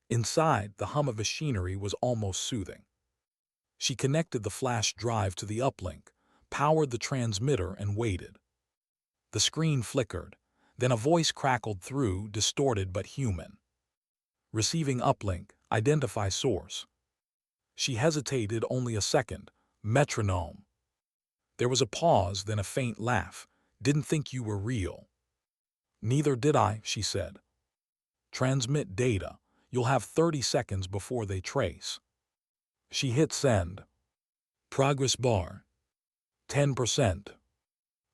Inside, the hum of machinery was almost soothing. She connected the flash drive to the uplink, powered the transmitter, and waited. The screen flickered. Then a voice crackled through, distorted but human. Receiving uplink, identify source. She hesitated only a second. Metronome. There was a pause, then a faint laugh. Didn't think you were real. Neither did I, she said. Transmit data. You'll have 30 seconds before they trace. She hit send. Progress bar. 10%.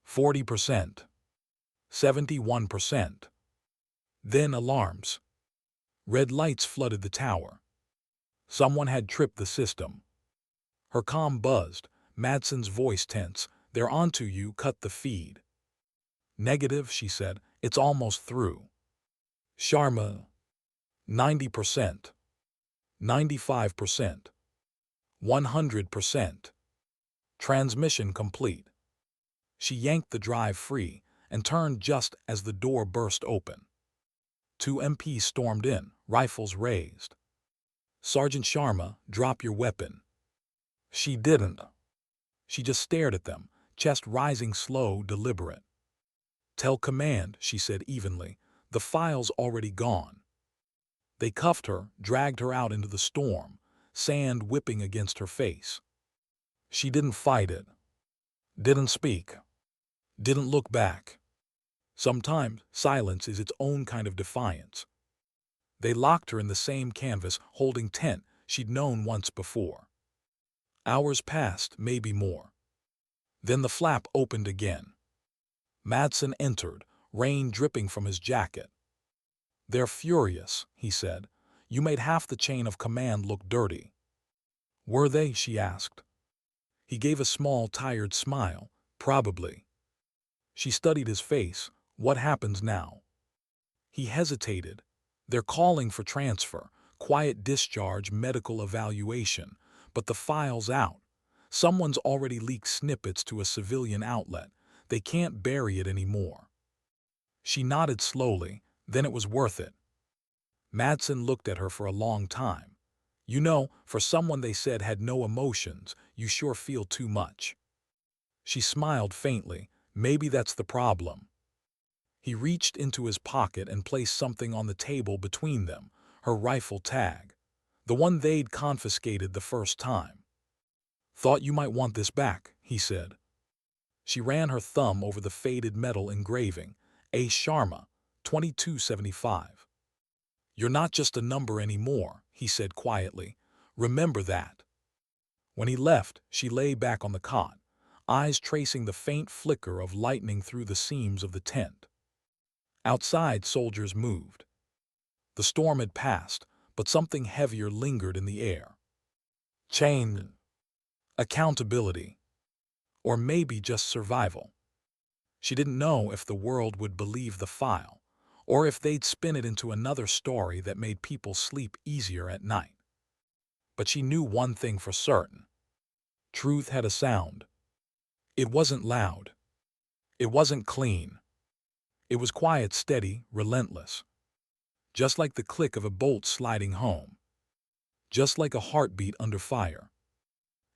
40%. 71%. Then alarms. Red lights flooded the tower. Someone had tripped the system. Her comm buzzed, Madsen's voice tense. They're onto you, cut the feed. Negative, she said. It's almost through. Sharma. 90%. 95%. 100%. Transmission complete. She yanked the drive free and turned just as the door burst open. 2 MPs stormed in, rifles raised. Sergeant Sharma, drop your weapon. She didn't. She just stared at them, chest rising slow, deliberate. Tell command, she said evenly, the file's already gone. They cuffed her, dragged her out into the storm, sand whipping against her face. She didn't fight it. Didn't speak. Didn't look back. Sometimes silence is its own kind of defiance. They locked her in the same canvas, holding tent she'd known once before. Hours passed, maybe more. Then the flap opened again. Madsen entered, rain dripping from his jacket. They're furious, he said. You made half the chain of command look dirty. Were they? She asked. He gave a small, tired smile. Probably. She studied his face. What happens now? He hesitated. They're calling for transfer, quiet discharge, medical evaluation, but the file's out. Someone's already leaked snippets to a civilian outlet. They can't bury it anymore. She nodded slowly, then it was worth it. Madsen looked at her for a long time. You know, for someone they said had no emotions, you sure feel too much. She smiled faintly. Maybe that's the problem. He reached into his pocket and placed something on the table between them, her rifle tag, the one they'd confiscated the first time. Thought you might want this back, he said. She ran her thumb over the faded metal engraving. A. Sharma, 2275. You're not just a number anymore, he said quietly. Remember that. When he left, she lay back on the cot, eyes tracing the faint flicker of lightning through the seams of the tent. Outside, soldiers moved. The storm had passed, but something heavier lingered in the air. Chain. Accountability. Or maybe just survival. She didn't know if the world would believe the file, or if they'd spin it into another story that made people sleep easier at night. But she knew one thing for certain. Truth had a sound. It wasn't loud. It wasn't clean. It was quiet, steady, relentless. Just like the click of a bolt sliding home. Just like a heartbeat under fire.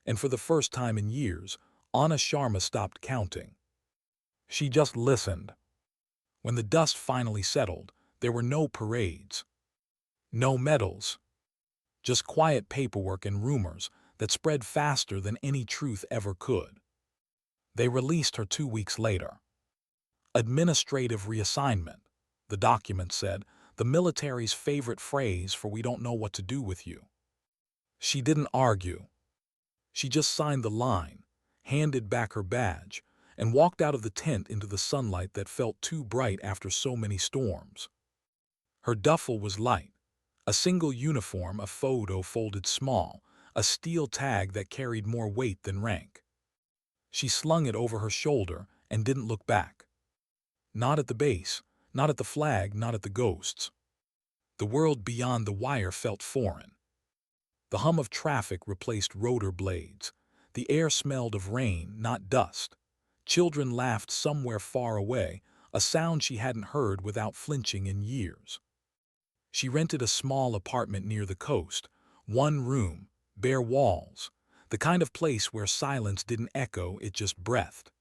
And for the first time in years, Anna Sharma stopped counting. She just listened. When the dust finally settled, there were no parades. No medals. Just quiet paperwork and rumors that spread faster than any truth ever could. They released her 2 weeks later. Administrative reassignment, the document said, the military's favorite phrase for we don't know what to do with you. She didn't argue. She just signed the line, handed back her badge, and walked out of the tent into the sunlight that felt too bright after so many storms. Her duffel was light, a single uniform, a photo folded small, a steel tag that carried more weight than rank. She slung it over her shoulder and didn't look back. Not at the base, not at the flag, not at the ghosts. The world beyond the wire felt foreign. The hum of traffic replaced rotor blades. The air smelled of rain, not dust. Children laughed somewhere far away. a sound she hadn't heard without flinching in years. She rented a small apartment near the coast, one room, bare walls, the kind of place where silence didn't echo, it just breathed.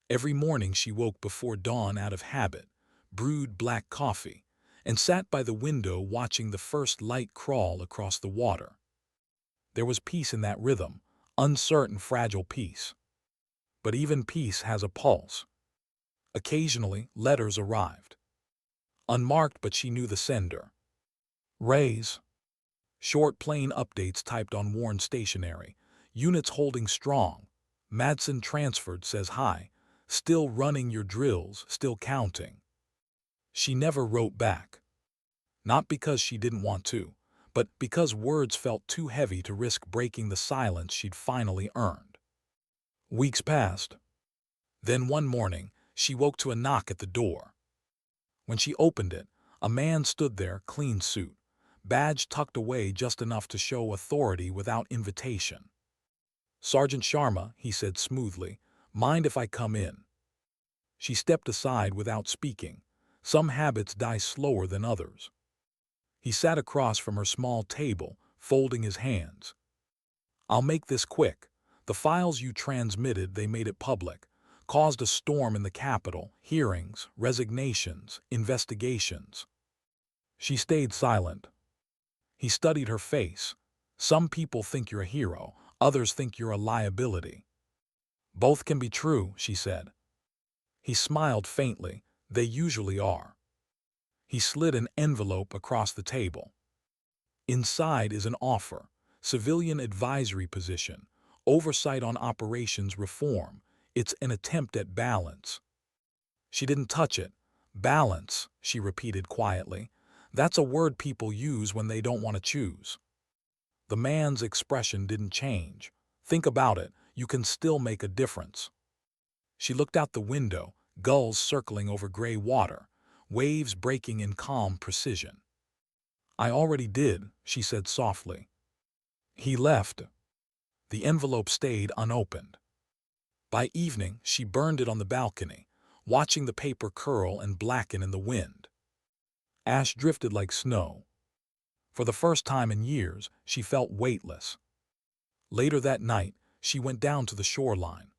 Every morning she woke before dawn out of habit, brewed black coffee, and sat by the window watching the first light crawl across the water. There was peace in that rhythm, uncertain, fragile peace. But even peace has a pulse. Occasionally, letters arrived. Unmarked, but she knew the sender. Rays. Short, plain updates typed on worn stationery. Units holding strong. Madsen transferred, says hi. Still running your drills, still counting. She never wrote back. Not because she didn't want to, but because words felt too heavy to risk breaking the silence she'd finally earned. Weeks passed. Then one morning, she woke to a knock at the door. When she opened it, a man stood there, clean suit, badge tucked away just enough to show authority without invitation. "Sergeant Sharma," he said smoothly, "mind if I come in?" She stepped aside without speaking. Some habits die slower than others. He sat across from her small table, folding his hands. "I'll make this quick. The files you transmitted, they made it public. Caused a storm in the Capitol, hearings, resignations, investigations." She stayed silent. He studied her face. "Some people think you're a hero, others think you're a liability." "Both can be true," she said. He smiled faintly. "They usually are." He slid an envelope across the table. Inside is an offer, civilian advisory position, oversight on operations reform. It's an attempt at balance. She didn't touch it. "Balance," she repeated quietly. "That's a word people use when they don't want to choose." The man's expression didn't change. "Think about it. You can still make a difference." She looked out the window, gulls circling over gray water, waves breaking in calm precision. "I already did," she said softly. He left. The envelope stayed unopened. By evening, she burned it on the balcony, watching the paper curl and blacken in the wind. Ash drifted like snow. For the first time in years, she felt weightless. Later that night, she went down to the shoreline.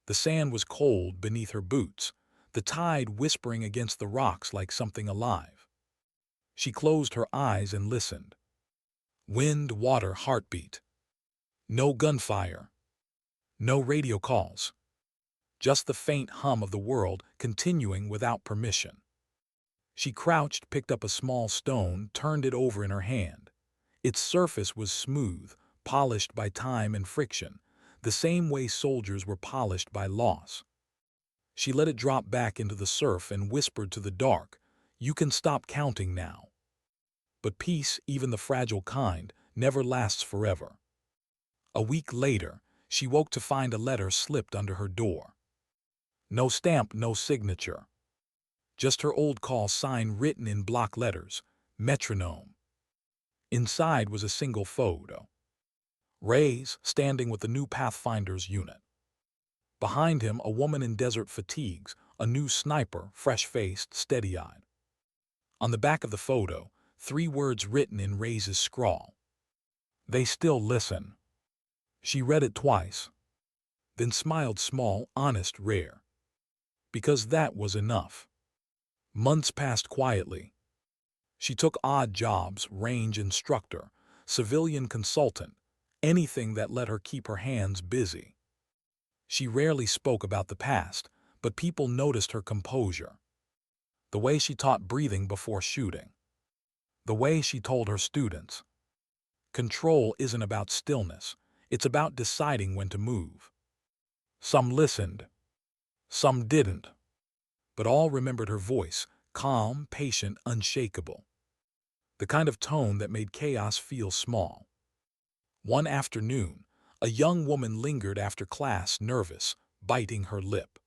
The sand was cold beneath her boots, the tide whispering against the rocks like something alive. She closed her eyes and listened. Wind, water, heartbeat. No gunfire. No radio calls. Just the faint hum of the world continuing without permission. She crouched, picked up a small stone, turned it over in her hand. Its surface was smooth, polished by time and friction, the same way soldiers were polished by loss. She let it drop back into the surf and whispered to the dark, "You can stop counting now." But peace, even the fragile kind, never lasts forever. A week later, she woke to find a letter slipped under her door. No stamp, no signature. Just her old call sign written in block letters, metronome. Inside was a single photo. Ray's standing with the new Pathfinder's unit. Behind him, a woman in desert fatigues, a new sniper, fresh-faced, steady-eyed. On the back of the photo, 3 words written in Ray's scrawl. "They still listen." She read it twice, then smiled, small, honest, rare. Because that was enough. Months passed quietly. She took odd jobs, range instructor, civilian consultant, anything that let her keep her hands busy. She rarely spoke about the past, but people noticed her composure. The way she taught breathing before shooting. The way she told her students, "Control isn't about stillness, it's about deciding when to move." Some listened, some didn't, but all remembered her voice, calm, patient, unshakable. The kind of tone that made chaos feel small. One afternoon, a young woman lingered after class, nervous, biting her lip.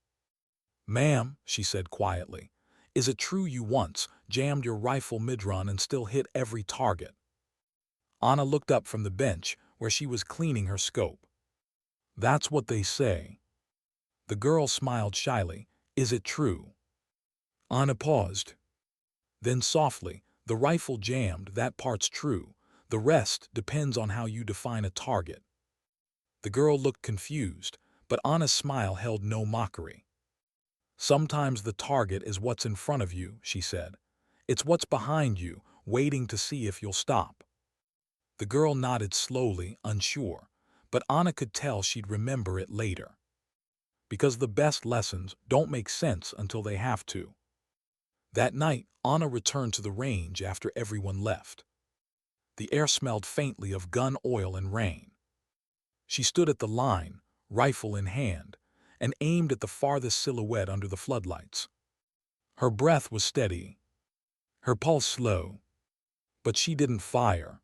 "Ma'am," she said quietly, "is it true you once jammed your rifle mid-run and still hit every target?" Anna looked up from the bench where she was cleaning her scope. "That's what they say." The girl smiled shyly. "Is it true?" Anna paused. Then softly, the rifle jammed, that part's true. The rest depends on how you define a target. The girl looked confused, but Anna's smile held no mockery. Sometimes the target is what's in front of you, she said. It's what's behind you, waiting to see if you'll stop. The girl nodded slowly, unsure, but Anna could tell she'd remember it later. Because the best lessons don't make sense until they have to. That night, Anna returned to the range after everyone left. The air smelled faintly of gun oil and rain. She stood at the line, rifle in hand, and aimed at the farthest silhouette under the floodlights. Her breath was steady, her pulse slow, but she didn't fire.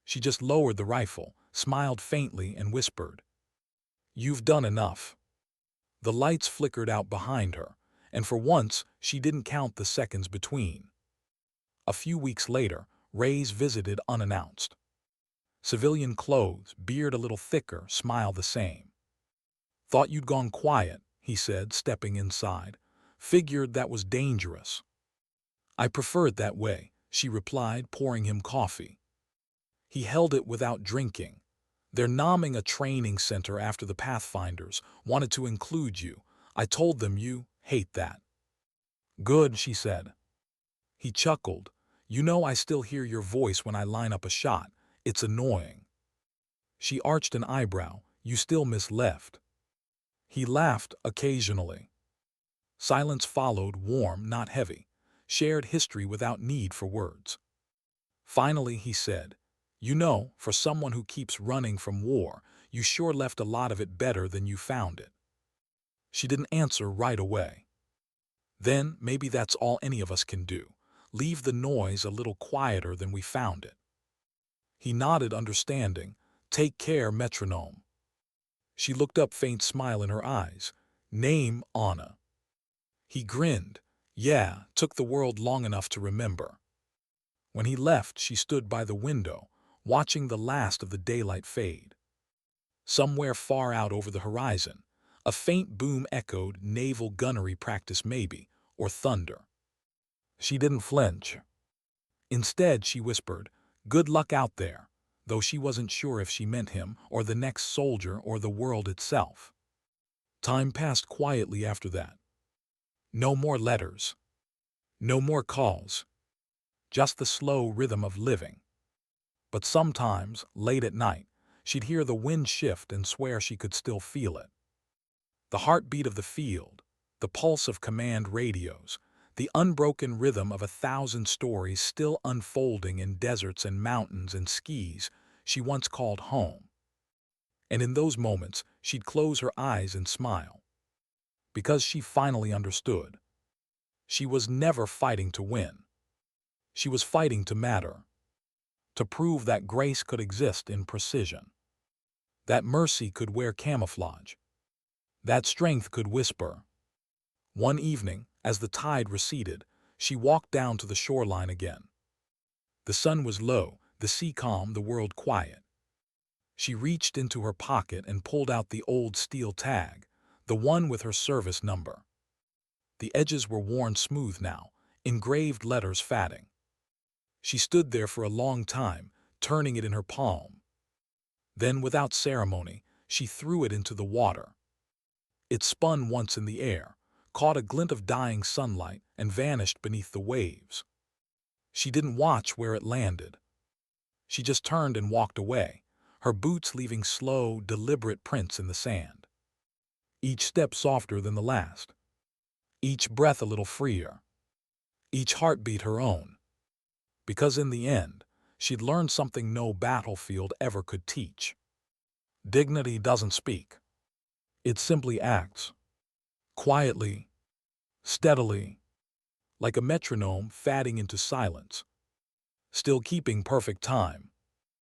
She just lowered the rifle, smiled faintly, and whispered, "You've done enough." The lights flickered out behind her, and for once she didn't count the seconds between. A few weeks later, Reyes visited unannounced. Civilian clothes, beard a little thicker, smile the same. "Thought you'd gone quiet," he said, stepping inside. "Figured that was dangerous." "I prefer it that way," she replied, pouring him coffee. He held it without drinking. "They're nomming a training center after the Pathfinders, wanted to include you. I told them you hate that." "Good," she said. He chuckled. "You know I still hear your voice when I line up a shot. It's annoying." She arched an eyebrow. "You still miss left." He laughed occasionally. Silence followed, warm, not heavy. Shared history without need for words. Finally, he said, "You know, for someone who keeps running from war, you sure left a lot of it better than you found it." She didn't answer right away. "Then maybe that's all any of us can do. Leave the noise a little quieter than we found it." He nodded, understanding. "Take care, metronome." She looked up, faint smile in her eyes. "Name, Anna." He grinned. "Yeah, took the world long enough to remember." When he left, she stood by the window, watching the last of the daylight fade. Somewhere far out over the horizon, a faint boom echoed, naval gunnery practice maybe, or thunder. She didn't flinch. Instead, she whispered, "Good luck out there," though she wasn't sure if she meant him, or the next soldier, or the world itself. Time passed quietly after that. No more letters. No more calls. Just the slow rhythm of living. But sometimes, late at night, she'd hear the wind shift and swear she could still feel it. The heartbeat of the field, the pulse of command radios, the unbroken rhythm of 1,000 stories still unfolding in deserts and mountains and skis she once called home. And in those moments, she'd close her eyes and smile. Because she finally understood. She was never fighting to win. She was fighting to matter. To prove that grace could exist in precision. That mercy could wear camouflage. That strength could whisper. One evening, as the tide receded, she walked down to the shoreline again. The sun was low, the sea calm, the world quiet. She reached into her pocket and pulled out the old steel tag, the one with her service number. The edges were worn smooth now, engraved letters fatting. She stood there for a long time, turning it in her palm. Then, without ceremony, she threw it into the water. It spun once in the air, caught a glint of dying sunlight, and vanished beneath the waves. She didn't watch where it landed. She just turned and walked away, her boots leaving slow, deliberate prints in the sand. Each step softer than the last. Each breath a little freer. Each heartbeat her own. Because in the end, she'd learned something no battlefield ever could teach. Dignity doesn't speak. It simply acts. Quietly, steadily, like a metronome fading into silence, still keeping perfect time.